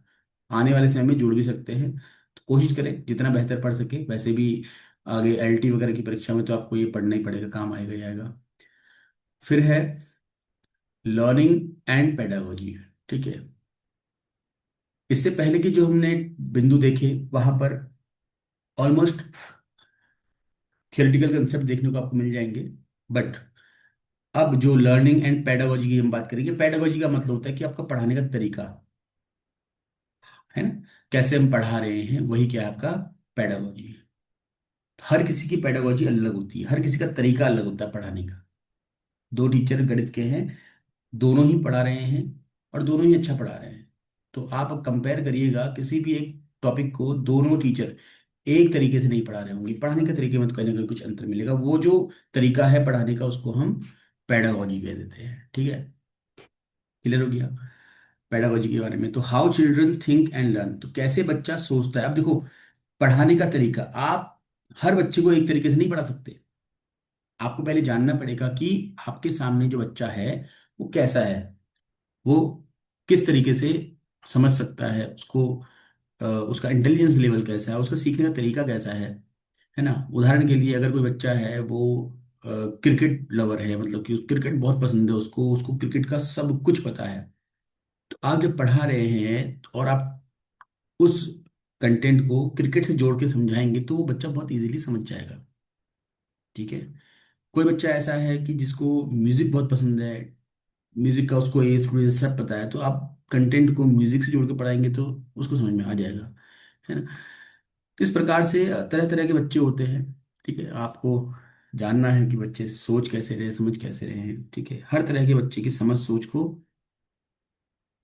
आने वाले समय में जुड़ भी सकते हैं, तो कोशिश करें जितना बेहतर पढ़ सके। वैसे भी आगे LT वगैरह की परीक्षा में तो आपको ये पढ़ना ही पड़ेगा, काम आएगा ही आएगा। फिर है लर्निंग एंड पेडागोजी। ठीक है, इससे पहले की जो हमने बिंदु देखे वहां पर ऑलमोस्ट थियोरेटिकल कंसेप्ट देखने को आपको मिल जाएंगे, बट अब जो लर्निंग एंड पेडागोजी की हम बात करेंगे, पेडागोजी का मतलब होता है कि आपका पढ़ाने का तरीका है ना, कैसे हम पढ़ा रहे हैं, वही क्या है आपका पेडागोजी है। हर किसी की पेडागोजी अलग होती है, हर किसी का तरीका अलग होता है पढ़ाने का। दो टीचर गणित के हैं, दोनों ही पढ़ा रहे हैं और दोनों ही अच्छा पढ़ा रहे हैं। तो आप कंपेयर करिएगा किसी भी एक टॉपिक को, दोनों टीचर एक तरीके से नहीं पढ़ा रहे होंगे, पढ़ाने के तरीके में तो कहीं ना कहीं कुछ अंतर मिलेगा। वो जो तरीका है पढ़ाने का उसको हम पेडागोजी कह देते हैं। ठीक है, क्लियर हो गया पेडागोजी के बारे में। तो how children think and learn, तो कैसे बच्चा सोचता है। अब देखो, पढ़ाने का तरीका, आप हर बच्चे को एक तरीके से नहीं पढ़ा सकते। आपको पहले जानना पड़ेगा कि आपके सामने जो बच्चा है वो कैसा है, वो किस तरीके से समझ सकता है उसको, उसका इंटेलिजेंस लेवल कैसा है, उसका सीखने का तरीका कैसा है ना। उदाहरण के लिए अगर कोई बच्चा है वो क्रिकेट लवर है, मतलब कि क्रिकेट बहुत पसंद है उसको, उसको क्रिकेट का सब कुछ पता है, तो आप जब पढ़ा रहे हैं और आप उस कंटेंट को क्रिकेट से जोड़ के समझाएंगे तो वो बच्चा बहुत इजीली समझ जाएगा। ठीक है। कोई बच्चा ऐसा है कि जिसको म्यूजिक बहुत पसंद है, म्यूजिक का उसको ए स्क्रू सब पता है, तो आप कंटेंट को म्यूजिक से जोड़ के पढ़ाएंगे तो उसको समझ में आ जाएगा, है ना। इस प्रकार से तरह तरह के बच्चे होते हैं। ठीक है, आपको जानना है कि बच्चे सोच कैसे रहे, समझ कैसे रहे हैं। ठीक है, हर तरह के बच्चे की समझ सोच को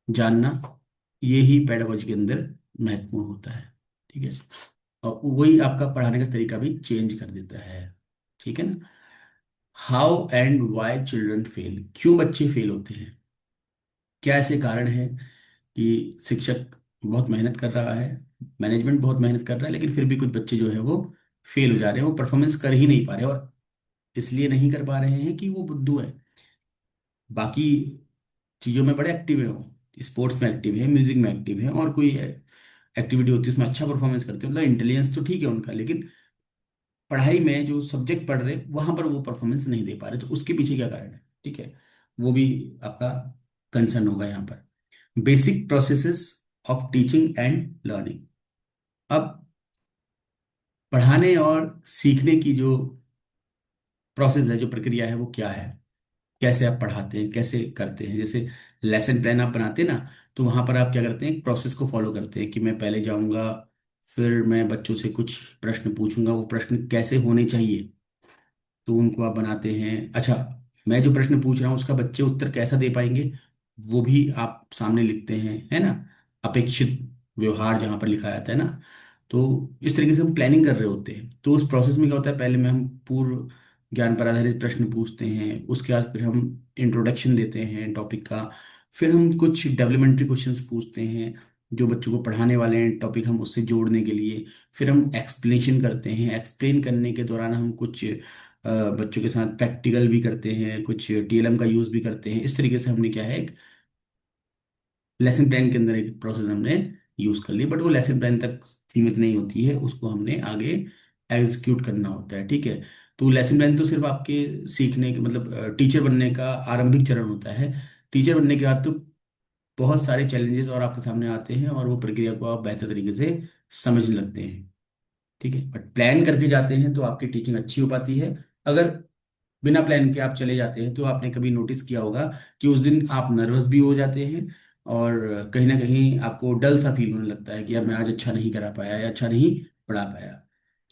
जानना, ये ही पेडागोजी के अंदर महत्वपूर्ण होता है। ठीक है, और वही आपका पढ़ाने का तरीका भी चेंज कर देता है। ठीक है ना। How and why children fail, क्यों बच्चे फेल होते हैं, क्या ऐसे कारण है कि शिक्षक बहुत मेहनत कर रहा है, मैनेजमेंट बहुत मेहनत कर रहा है, लेकिन फिर भी कुछ बच्चे जो है वो फेल हो जा रहे हैं, वो परफॉर्मेंस कर ही नहीं पा रहे, और इसलिए नहीं कर पा रहे हैं कि वो बुद्धू है, बाकी चीज़ों में बड़े एक्टिव है, वो स्पोर्ट्स में एक्टिव है, म्यूजिक में एक्टिव है, और कोई एक्टिविटी होती है उसमें अच्छा परफॉर्मेंस करते हैं, मतलब इंटेलिजेंस तो ठीक है उनका, लेकिन पढ़ाई में जो सब्जेक्ट पढ़ रहे वहां पर वो परफॉर्मेंस नहीं दे पा रहे, तो उसके पीछे क्या कारण है। ठीक है, वो भी आपका कंसर्न होगा यहाँ पर। Basic processes of teaching and learning, अब पढ़ाने और सीखने की जो प्रोसेस है, जो प्रक्रिया है, वो क्या है, कैसे आप पढ़ाते हैं, कैसे करते हैं। जैसे लेसन प्लान आप बनाते हैं ना, तो वहां पर आप क्या करते हैं, एक प्रोसेस को फॉलो करते हैं कि मैं पहले जाऊंगा, फिर मैं बच्चों से कुछ प्रश्न पूछूंगा, वो प्रश्न कैसे होने चाहिए, तो उनको आप बनाते हैं। अच्छा, मैं जो प्रश्न पूछ रहा हूँ उसका बच्चे उत्तर कैसा दे पाएंगे, वो भी आप सामने लिखते हैं, है ना। अपेक्षित व्यवहार जहाँ पर लिखा जाता है ना, तो इस तरीके से हम प्लानिंग कर रहे होते हैं। तो उस प्रोसेस में क्या होता है, पहले में हम पूर्व ज्ञान पर आधारित प्रश्न पूछते हैं, उसके बाद फिर हम इंट्रोडक्शन देते हैं टॉपिक का, फिर हम कुछ डेवलपमेंट्री क्वेश्चंस पूछते हैं जो बच्चों को पढ़ाने वाले हैं टॉपिक, हम उससे जोड़ने के लिए, फिर हम एक्सप्लेनेशन करते हैं। एक्सप्लेन करने के दौरान हम कुछ बच्चों के साथ प्रैक्टिकल भी करते हैं, कुछ टीएलएम का यूज़ भी करते हैं। इस तरीके से हमने क्या है, एक लेसन प्लान के अंदर एक प्रोसेस हमने यूज़ कर ली, बट वो लेसन प्लान तक सीमित नहीं होती है, उसको हमने आगे एग्जीक्यूट करना होता है। ठीक है, तो लेसन प्लान तो सिर्फ आपके सीखने के मतलब टीचर बनने का आरंभिक चरण होता है। टीचर बनने के बाद तो बहुत सारे चैलेंजेस और आपके सामने आते हैं, और वो प्रक्रिया को आप बेहतर तरीके से समझने लगते हैं। ठीक है, बट प्लान करके जाते हैं तो आपकी टीचिंग अच्छी हो पाती है। अगर बिना प्लान के आप चले जाते हैं तो आपने कभी नोटिस किया होगा कि उस दिन आप नर्वस भी हो जाते हैं, और कहीं ना कहीं आपको डल सा फील होने लगता है कि यार मैं आज अच्छा नहीं करा पाया या अच्छा नहीं पढ़ा पाया।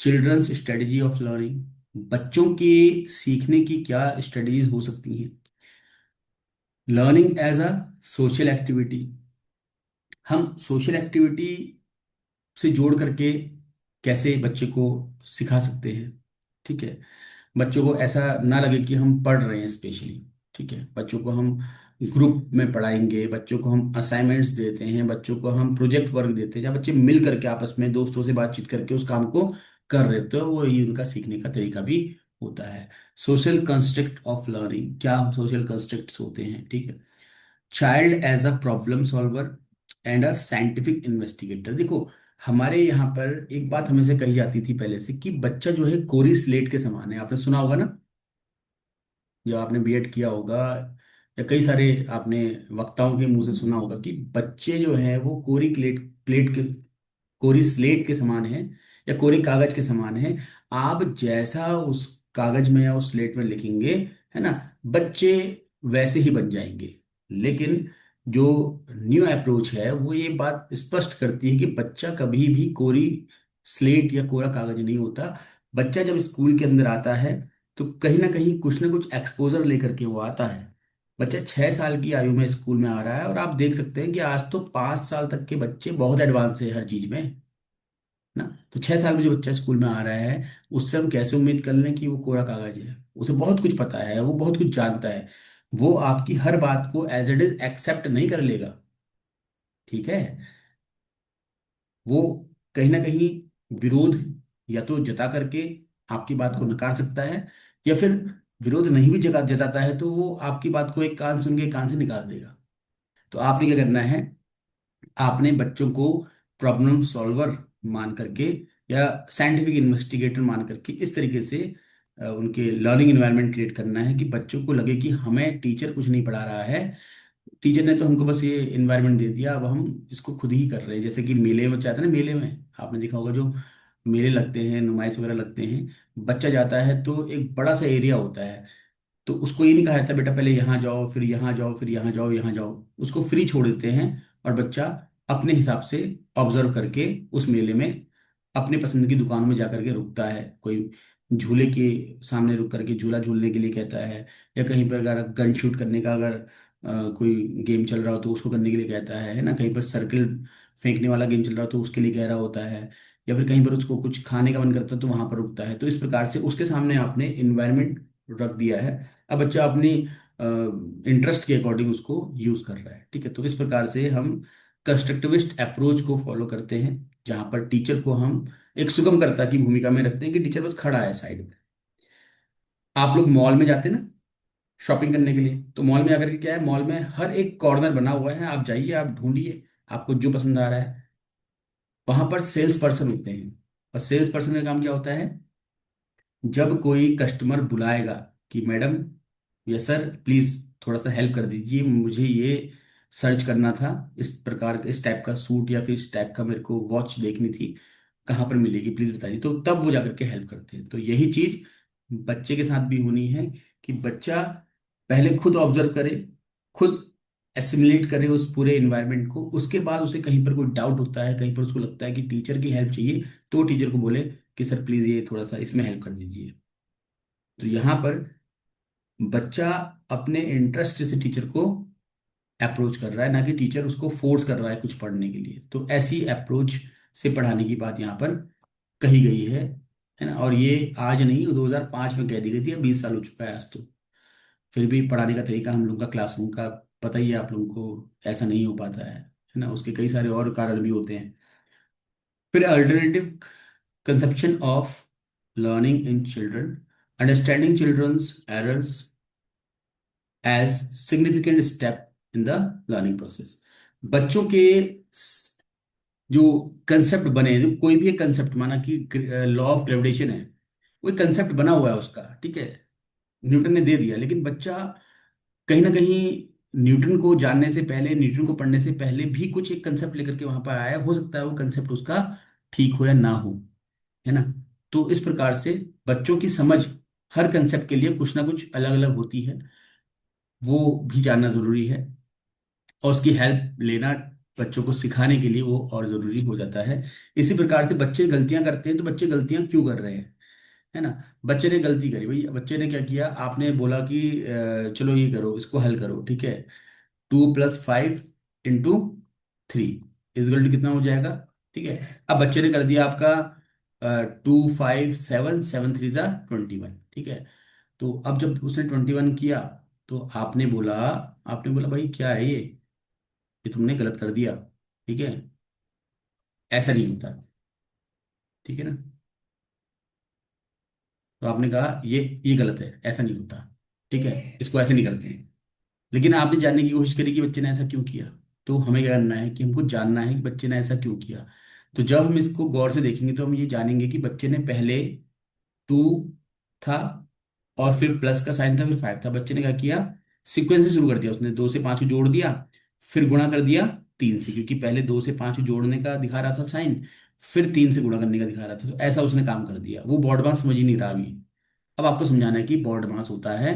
चिल्ड्रंस स्ट्रेटजी ऑफ लर्निंग, बच्चों के सीखने की क्या स्ट्रेटजीज हो सकती हैं। Learning as a social activity, हम सोशल एक्टिविटी से जोड़ करके कैसे बच्चे को सिखा सकते हैं। ठीक है, बच्चों को ऐसा ना लगे कि हम पढ़ रहे हैं स्पेशली। ठीक है, बच्चों को हम ग्रुप में पढ़ाएंगे, बच्चों को हम असाइनमेंट्स देते हैं, बच्चों को हम प्रोजेक्ट वर्क देते हैं, जहाँ बच्चे मिल करके आपस में दोस्तों से बातचीत करके उस काम को कर रहे होते हैं, वो ही उनका सीखने का तरीका भी होता है। सोशल कंस्ट्रक्ट ऑफ लर्निंग, क्या सोशल कंस्ट्रक्ट्स होते हैं। ठीक है, child as a problem solver and a scientific investigator, देखो हमारे यहाँ पर एक बात हमेशा कही जाती थी पहले से कि बच्चा जो है कोरी स्लेट के समान है, आपने सुना होगा ना, या आपने बीएड किया होगा, या कई सारे आपने वक्ताओं के मुंह से सुना होगा कि बच्चे जो हैं वो कोरी प्लेट प्लेट के कोरी स्लेट के समान है, या कोरी कागज के समान है। आप जैसा उस कागज में या उस स्लेट में लिखेंगे, है ना। बच्चे वैसे ही बन जाएंगे। लेकिन जो न्यू अप्रोच है वो ये बात स्पष्ट करती है कि बच्चा कभी भी कोरी स्लेट या कोरा कागज नहीं होता। बच्चा जब स्कूल के अंदर आता है तो कहीं ना कुछ एक्सपोजर लेकर के वो आता है। बच्चा 6 साल की आयु में स्कूल में आ रहा है, और आप देख सकते हैं कि आज तो 5 साल तक के बच्चे बहुत एडवांस है हर चीज में ना। तो 6 साल में जो बच्चा स्कूल में आ रहा है, उससे हम कैसे उम्मीद कर लें कि वो कोरा कागज है। उसे बहुत कुछ पता है, वो बहुत कुछ जानता है। वो आपकी हर बात को एज इट इज एक्सेप्ट नहीं कर लेगा। ठीक है। वो कहीं ना कहीं विरोध या तो जता करके आपकी बात को नकार सकता है, या फिर विरोध नहीं भी जता जताता है तो वो आपकी बात को एक कान सुन के एक कान से निकाल देगा। तो आपने क्या करना है, आपने बच्चों को प्रॉब्लम सॉल्वर मान करके या साइंटिफिक इन्वेस्टिगेटर मान करके इस तरीके से उनके लर्निंग एनवायरनमेंट क्रिएट करना है कि बच्चों को लगे कि हमें टीचर कुछ नहीं पढ़ा रहा है। टीचर ने तो हमको बस ये इन्वायरमेंट दे दिया, अब हम इसको खुद ही कर रहे हैं। जैसे कि मेले में जाते हैं ना, मेले में आपने देखा होगा, जो मेले लगते हैं, नुमाइश वगैरह लगते हैं, बच्चा जाता है तो एक बड़ा सा एरिया होता है। तो उसको ये नहीं कहा जाता बेटा पहले यहाँ जाओ फिर यहाँ जाओ फिर यहाँ जाओ यहाँ जाओ। उसको फ्री छोड़ देते हैं, और बच्चा अपने हिसाब से ऑब्जर्व करके उस मेले में अपने पसंद की दुकानों में जाकर के रुकता है। कोई झूले के सामने रुक करके झूला झूलने के लिए कहता है, या कहीं पर अगर गन शूट करने का अगर कोई गेम चल रहा हो तो उसको करने के लिए कहता है ना। कहीं पर सर्कल फेंकने वाला गेम चल रहा हो तो उसके लिए कह रहा होता है, या फिर कहीं पर उसको कुछ खाने का मन करता है तो वहां पर रुकता है। तो इस प्रकार से उसके सामने आपने इन्वायरमेंट रख दिया है। अब बच्चा अपनी इंटरेस्ट के अकॉर्डिंग उसको यूज कर रहा है। ठीक है। तो इस प्रकार से हम कंस्ट्रक्टिविस्ट अप्रोच को फॉलो करते हैं, जहां पर टीचर को हम एक सुगमकर्ता की भूमिका में रखते हैं कि टीचर बस खड़ा है साइड में। आप लोग मॉल में जाते हैं ना शॉपिंग करने के लिए, तो मॉल में आकर के क्या है, मॉल में हर एक कॉर्नर बना हुआ है, आप जाइए आप ढूंढिए आपको जो पसंद आ रहा है। वहां पर सेल्स पर्सन होते हैं, और सेल्स पर्सन का काम क्या होता है, जब कोई कस्टमर बुलाएगा कि मैडम या सर प्लीज थोड़ा सा हेल्प कर दीजिए, मुझे ये सर्च करना था, इस प्रकार का इस टाइप का सूट या फिर इस टाइप का मेरे को वॉच देखनी थी, कहाँ पर मिलेगी प्लीज बताइए, तो तब वो जाकर के हेल्प करते हैं। तो यही चीज बच्चे के साथ भी होनी है कि बच्चा पहले खुद ऑब्जर्व करे, खुद एसिमुलेट करे उस पूरे इन्वायरमेंट को। उसके बाद उसे कहीं पर कोई डाउट होता है, कहीं पर उसको लगता है कि टीचर की हेल्प चाहिए, तो टीचर को बोले कि सर प्लीज ये थोड़ा सा इसमें हेल्प कर दीजिए। तो यहाँ पर बच्चा अपने इंटरेस्ट से टीचर को अप्रोच कर रहा है, ना कि टीचर उसको फोर्स कर रहा है कुछ पढ़ने के लिए। तो ऐसी अप्रोच से पढ़ाने की बात यहाँ पर कही गई है ना। और ये आज नहीं, 2005 में कह दी गई थी, अब 20 साल हो चुका है आज तो। फिर भी पढ़ाने का तरीका हम लोग का क्लासरूम का पता ही है आप लोगों को, ऐसा नहीं हो पाता है ना। उसके कई सारे और कारण भी होते हैं। फिर alternative conception of learning in children, understanding children's errors as significant step in the learning process। बच्चों के जो कंसेप्ट बने हैं, कोई भी एक कंसेप्ट माना कि लॉ ऑफ ग्रेविटेशन है, वो कंसेप्ट बना हुआ है उसका, ठीक है, न्यूटन ने दे दिया, लेकिन बच्चा कहीं ना कहीं न्यूटन को जानने से पहले, न्यूटन को पढ़ने से पहले भी कुछ एक कंसेप्ट लेकर के वहां पर आया, हो सकता है वो कंसेप्ट उसका ठीक हो या ना हो, है ना। तो इस प्रकार से बच्चों की समझ हर कंसेप्ट के लिए कुछ ना कुछ अलग अलग होती है, वो भी जानना जरूरी है। और उसकी हेल्प लेना बच्चों को सिखाने के लिए वो और जरूरी हो जाता है। इसी प्रकार से बच्चे गलतियां करते हैं, तो बच्चे गलतियां क्यों कर रहे हैं, है ना। बच्चे ने गलती करी भाई, बच्चे ने क्या किया, आपने बोला कि चलो ये करो, इसको हल करो, ठीक है, 2+5 × 3 इजगल टू कितना हो जाएगा। ठीक है। अब बच्चे ने कर दिया आपका 2 5 7 7 3 × 21, ठीक है। तो अब जब उसने 21 किया, तो आपने बोला भाई क्या है ये तुमने गलत कर दिया, ठीक है, ऐसा नहीं होता, ठीक है ना। तो आपने कहा ये गलत है, ऐसा नहीं होता, ठीक है, इसको ऐसे नहीं करते हैं। लेकिन आपने जानने की कोशिश करी कि बच्चे ने ऐसा क्यों किया। तो हमें क्या करना है कि हमको जानना है कि बच्चे ने ऐसा क्यों किया। तो जब हम इसको गौर से देखेंगे तो हम ये जानेंगे कि बच्चे ने पहले 2 था, और फिर प्लस का साइन था, फिर 5 था। बच्चे ने क्या किया, सीक्वेंस से शुरू कर दिया, उसने 2 से 5 को जोड़ दिया, फिर गुणा कर दिया 3 से, क्योंकि पहले 2 से 5 को जोड़ने का दिखा रहा था साइन, फिर 3 से गुणा करने का दिखा रहा था। तो ऐसा उसने काम कर दिया, वो बॉड मास समझ ही नहीं रहा अभी। अब आपको समझाना है कि बॉड मास होता है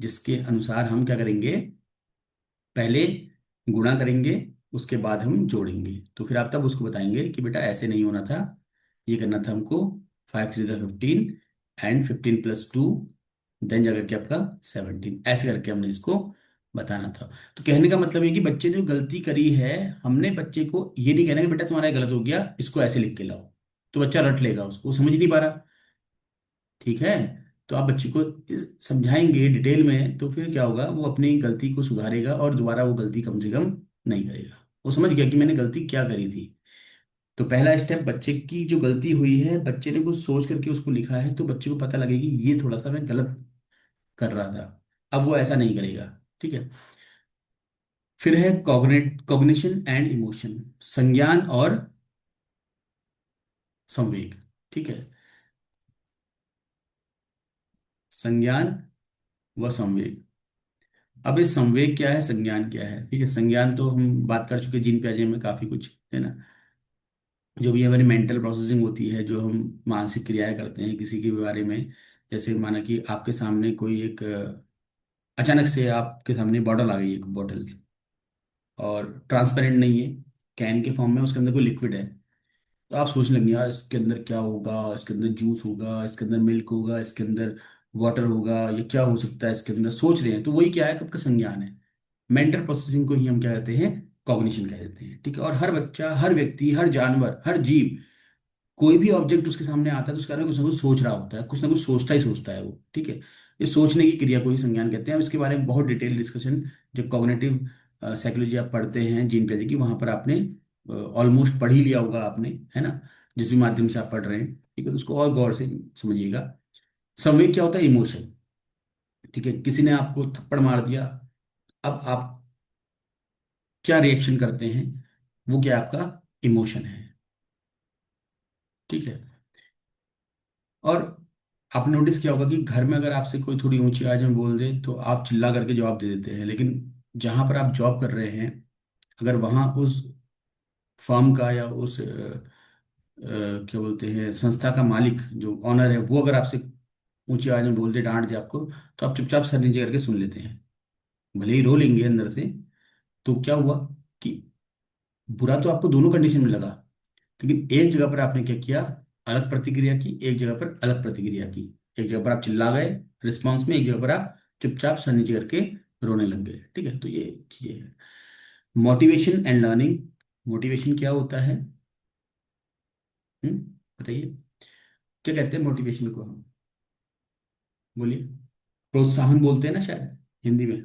जिसके अनुसार हम क्या करेंगे, पहले गुणा करेंगे, उसके बाद हम जोड़ेंगे। तो फिर आप तब उसको बताएंगे कि बेटा ऐसे नहीं होना था, ये करना था हमको, 5 3 15 एंड 15 + 2, देन जाकर के आपका 17, ऐसे करके हमने इसको बताना था। तो कहने का मतलब है कि बच्चे ने जो गलती करी है, हमने बच्चे को ये नहीं कहना कि बेटा तुम्हारा ये गलत हो गया, इसको ऐसे लिख के लाओ। तो बच्चा रट लेगा, उसको वो समझ नहीं पा रहा। ठीक है। तो आप बच्चे को समझाएंगे डिटेल में, तो फिर क्या होगा, वो अपनी गलती को सुधारेगा और दोबारा वो गलती कम से कम नहीं करेगा। वो समझ गया कि मैंने गलती क्या करी थी। तो पहला स्टेप, बच्चे की जो गलती हुई है, बच्चे ने कुछ सोच करके उसको लिखा है, तो बच्चे को पता लगेगी ये थोड़ा सा मैं गलत कर रहा था, अब वो ऐसा नहीं करेगा। ठीक है। फिर है कॉग्निशन एंड इमोशन, संज्ञान और संवेग। ठीक है। संज्ञान व संवेग। अब ये संवेग क्या है, संज्ञान क्या है? ठीक है, संज्ञान तो हम बात कर चुके, जीन पियाजे में काफी कुछ है ना। जो भी हमारी मेंटल प्रोसेसिंग होती है, जो हम मानसिक क्रियाएं करते हैं किसी के बारे में। जैसे माना कि आपके सामने कोई एक अचानक से आपके सामने बॉटल आ गई, एक बॉटल, और ट्रांसपेरेंट नहीं है, कैन के फॉर्म में, उसके अंदर कोई लिक्विड है। तो आप सोचने लगे यार इसके अंदर क्या होगा, इसके अंदर जूस होगा, इसके अंदर मिल्क होगा, इसके अंदर वाटर होगा, ये क्या हो सकता है इसके अंदर, सोच रहे हैं। तो वही क्या है, आपका संज्ञान है। मेंटल प्रोसेसिंग को ही हम क्या कहते हैं, कॉग्निशन कह देते हैं। ठीक है। और हर बच्चा, हर व्यक्ति, हर जानवर, हर जीव, कोई भी ऑब्जेक्ट उसके सामने आता है तो उसके बारे में कुछ ना कुछ सोच रहा होता है, कुछ ना कुछ सोचता ही सोचता है वो। ठीक है। ये सोचने की क्रिया को ही संज्ञान कहते हैं। और इसके बारे में बहुत डिटेल डिस्कशन, जो कॉग्निटिव साइकोलॉजी आप पढ़ते हैं जीन पियाजे की, वहां पर आपने ऑलमोस्ट पढ़ ही लिया होगा आपने, है ना, जिस भी माध्यम से आप पढ़ रहे हैं। ठीक है, तो उसको और गौर से समझिएगा। संवेग क्या होता है, इमोशन। ठीक है, किसी ने आपको थप्पड़ मार दिया, अब आप क्या रिएक्शन करते हैं, वो क्या आपका इमोशन है। ठीक है। और आपने नोटिस किया होगा कि घर में अगर आपसे कोई थोड़ी ऊंची आवाज में बोल दे तो आप चिल्ला करके जवाब दे देते हैं, लेकिन जहां पर आप जॉब कर रहे हैं, अगर वहां उस फर्म का या उस क्या बोलते हैं, संस्था का मालिक जो ऑनर है, वो अगर आपसे ऊंची आवाज में बोल दे, डांट दे आपको, तो आप चुपचाप सर नीचे करके सुन लेते हैं, भले ही रो लेंगे अंदर से। तो क्या हुआ कि बुरा तो आपको दोनों कंडीशन में लगा, लेकिन एक जगह पर आपने क्या किया, अलग प्रतिक्रिया की, एक जगह पर अलग प्रतिक्रिया की। एक जगह पर आप चिल्ला गए रिस्पॉन्स में, एक जगह पर आप चुपचाप सर नीचे करके रोने लग गए। ठीक है, तो ये चीजें हैं। Motivation and learning. मोटिवेशन क्या होता है? बताइए, क्या कहते हैं मोटिवेशन को हम? बोलिए। प्रोत्साहन बोलते हैं ना शायद, हिंदी में,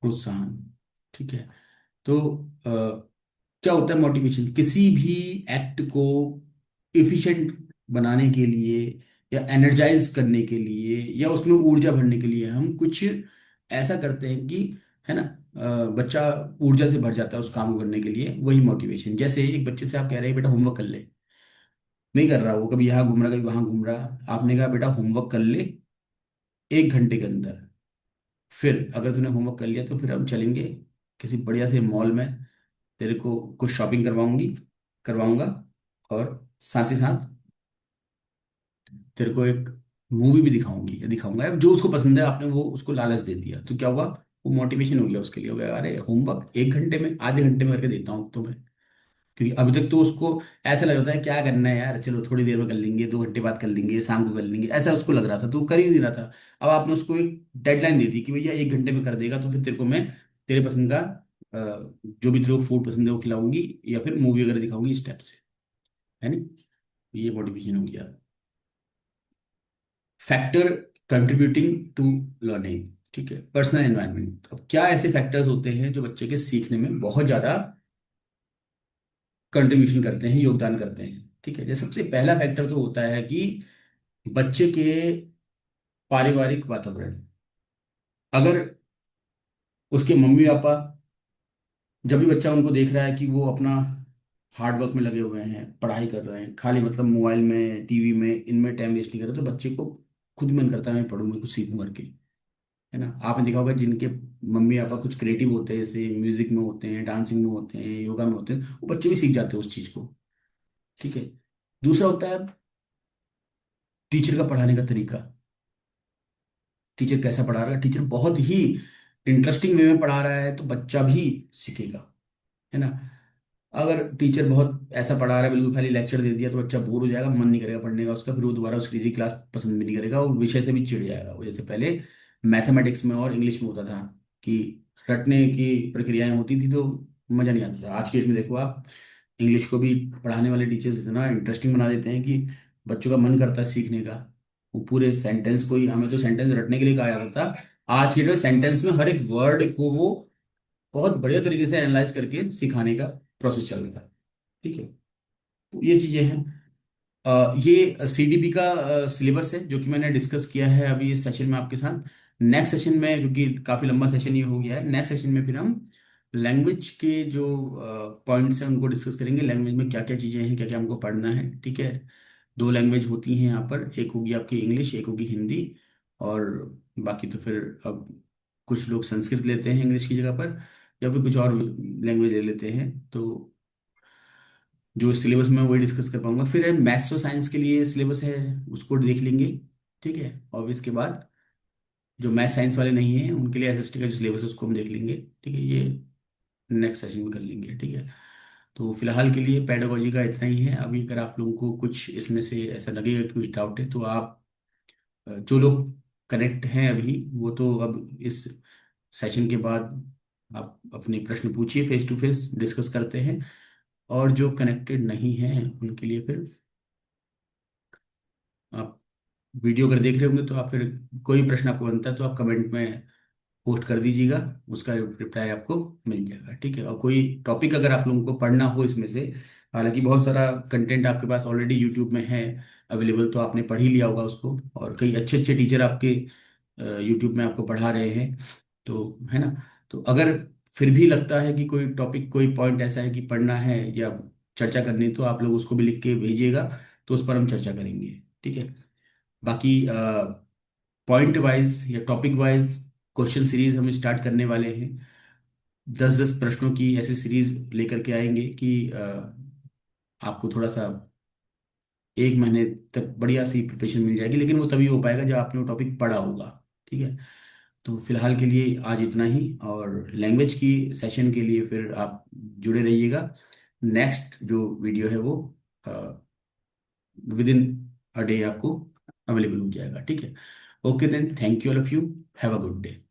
प्रोत्साहन। ठीक है। तो क्या होता है मोटिवेशन, किसी भी एक्ट को इफिशिएंट बनाने के लिए, या एनर्जाइज करने के लिए, या उसमें ऊर्जा भरने के लिए हम कुछ ऐसा करते हैं कि, है ना, बच्चा ऊर्जा से भर जाता है उस काम को करने के लिए, वही मोटिवेशन। जैसे एक बच्चे से आप कह रहे हैं बेटा होमवर्क कर ले, नहीं कर रहा, वो कभी यहाँ घूम रहा, कभी वहां घूम रहा, आपने कहा बेटा होमवर्क कर ले 1 घंटे के अंदर। फिर अगर तूने होमवर्क कर लिया तो फिर हम चलेंगे किसी बढ़िया से मॉल में, तेरे को कुछ शॉपिंग करवाऊंगा, और साथ ही साथ तेरे को एक मूवी भी दिखाऊंगी या दिखाऊंगा, जो उसको पसंद है। आपने वो उसको लालच दे दिया, तो क्या हुआ, वो मोटिवेशन हो गया उसके लिए, हो गया अरे होमवर्क 1 घंटे में, आधे घंटे में करके देता हूँ तुम्हें। क्योंकि अभी तक तो उसको ऐसा लग रहा था क्या करना है यार, चलो थोड़ी देर में कर लेंगे, 2 घंटे बाद कर लेंगे, शाम को कर लेंगे, ऐसा उसको लग रहा था, तो वो कर ही नहीं रहा था। अब आपने उसको एक डेडलाइन दे दी कि भैया 1 घंटे में कर देगा, तो फिर तेरे को मैं तेरे पसंद का जो भी तेरे को फूड पसंद है वो खिलाऊंगी, या फिर मूवी वगैरह दिखाऊंगी, इस टाइप से, है नहीं। ये मोटिवेशन हो गया। Factor contributing to learning. ठीक है, पर्सनल एनवायरनमेंट। अब क्या ऐसे फैक्टर्स होते हैं जो बच्चे के सीखने में बहुत ज्यादा कंट्रीब्यूशन करते हैं, योगदान करते हैं? ठीक है, जैसे सबसे पहला फैक्टर तो होता है कि बच्चे के पारिवारिक वातावरण। अगर उसके मम्मी पापा, जब भी बच्चा उनको देख रहा है कि वो अपना हार्ड वर्क में लगे हुए हैं, पढ़ाई कर रहे हैं, खाली मतलब मोबाइल में, टीवी में, इनमें टाइम वेस्ट नहीं कर रहे, तो बच्चे को खुद मन करता है मैं पढ़ूँ, मैं कुछ सीखूं करके, है ना। आपने देखा होगा जिनके मम्मी पापा कुछ क्रिएटिव होते हैं, जैसे म्यूजिक में होते हैं, डांसिंग में होते हैं, योगा में होते हैं, वो बच्चे भी सीख जाते हैं उस चीज को। ठीक है। दूसरा होता है टीचर का पढ़ाने का तरीका। टीचर कैसा पढ़ा रहा है। टीचर बहुत ही इंटरेस्टिंग वे में पढ़ा रहा है तो बच्चा भी सीखेगा, है ना। अगर टीचर बहुत ऐसा पढ़ा रहा है, बिल्कुल खाली लेक्चर दे दिया, तो बच्चा बोर हो जाएगा, मन नहीं करेगा पढ़ने का उसका, फिर वो दोबारा उसकी किसी क्लास पसंद भी नहीं करेगा और विषय से भी चिढ़ जाएगा। वो जैसे पहले मैथमेटिक्स में और इंग्लिश में होता था कि रटने की प्रक्रियाएं होती थी तो मजा नहीं आता था। आज के डेट में देखो आप, इंग्लिश को भी पढ़ाने वाले टीचर्स इतना इंटरेस्टिंग बना देते हैं कि बच्चों का मन करता है सीखने का। वो पूरे सेंटेंस को ही, हमें तो सेंटेंस रटने के लिए कहा जाता था, आज के डेट में सेंटेंस में हर एक वर्ड को वो बहुत बढ़िया तरीके से एनालाइज करके सिखाने का प्रोसेस चल रहा है। ठीक है, तो ये चीजें हैं। ये सीडीपी का सिलेबस है जो कि मैंने डिस्कस किया है अभी इस सेशन में आपके साथ। नेक्स्ट सेशन में, क्योंकि काफी लंबा सेशन ये हो गया है, नेक्स्ट सेशन में फिर हम लैंग्वेज के जो पॉइंट्स हैं उनको डिस्कस करेंगे। लैंग्वेज में क्या क्या चीजें हैं, क्या क्या हमको पढ़ना है। ठीक है, दो लैंग्वेज होती हैं यहाँ पर, एक होगी आपकी इंग्लिश, एक होगी हिंदी। और बाकी तो फिर अब कुछ लोग संस्कृत लेते हैं इंग्लिश की जगह पर, या फिर कुछ और लैंग्वेज ले लेते हैं। तो जो सिलेबस में वही डिस्कस कर पाऊंगा। फिर मैथ्स और साइंस के लिए सिलेबस है, उसको देख लेंगे। ठीक है, और इसके बाद जो मैथ साइंस वाले नहीं हैं उनके लिए एसएसटी का जो सिलेबस है उसको हम देख लेंगे। ठीक है, ये नेक्स्ट सेशन में कर लेंगे। ठीक है, तो फिलहाल के लिए पेडागोजी का इतना ही है। अभी अगर आप लोगों को कुछ इसमें से ऐसा लगेगा कि कुछ डाउट है तो आप जो लोग कनेक्ट हैं अभी, वो तो अब इस सेशन के बाद आप अपने प्रश्न पूछिए, फेस टू फेस डिस्कस करते हैं। और जो कनेक्टेड नहीं हैं उनके लिए फिर आप वीडियो अगर देख रहे होंगे तो आप फिर कोई प्रश्न आपको बनता है तो आप कमेंट में पोस्ट कर दीजिएगा, उसका रिप्लाई आपको मिल जाएगा। ठीक है, और कोई टॉपिक अगर आप लोगों को पढ़ना हो इसमें से, हालांकि बहुत सारा कंटेंट आपके पास ऑलरेडी यूट्यूब में है अवेलेबल, तो आपने पढ़ ही लिया होगा उसको, और कई अच्छे अच्छे टीचर आपके यूट्यूब में आपको पढ़ा रहे हैं, तो है ना। तो अगर फिर भी लगता है कि कोई टॉपिक, कोई पॉइंट ऐसा है कि पढ़ना है या चर्चा करनी है, तो आप लोग उसको भी लिख के भेजिएगा, तो उस पर हम चर्चा करेंगे। ठीक है, बाकी पॉइंट वाइज या टॉपिक वाइज क्वेश्चन सीरीज हम स्टार्ट करने वाले हैं। 10-10 प्रश्नों की ऐसी सीरीज लेकर के आएंगे कि आपको थोड़ा सा 1 महीने तक बढ़िया सी प्रिपरेशन मिल जाएगी, लेकिन वो तभी हो पाएगा जब आपने वो टॉपिक पढ़ा होगा। ठीक है, तो फिलहाल के लिए आज इतना ही, और लैंग्वेज की सेशन के लिए फिर आप जुड़े रहिएगा। नेक्स्ट जो वीडियो है वो विद इन अ डे आपको अवेलेबल हो जाएगा। ठीक है, okay then, thank you all of you, have a good day.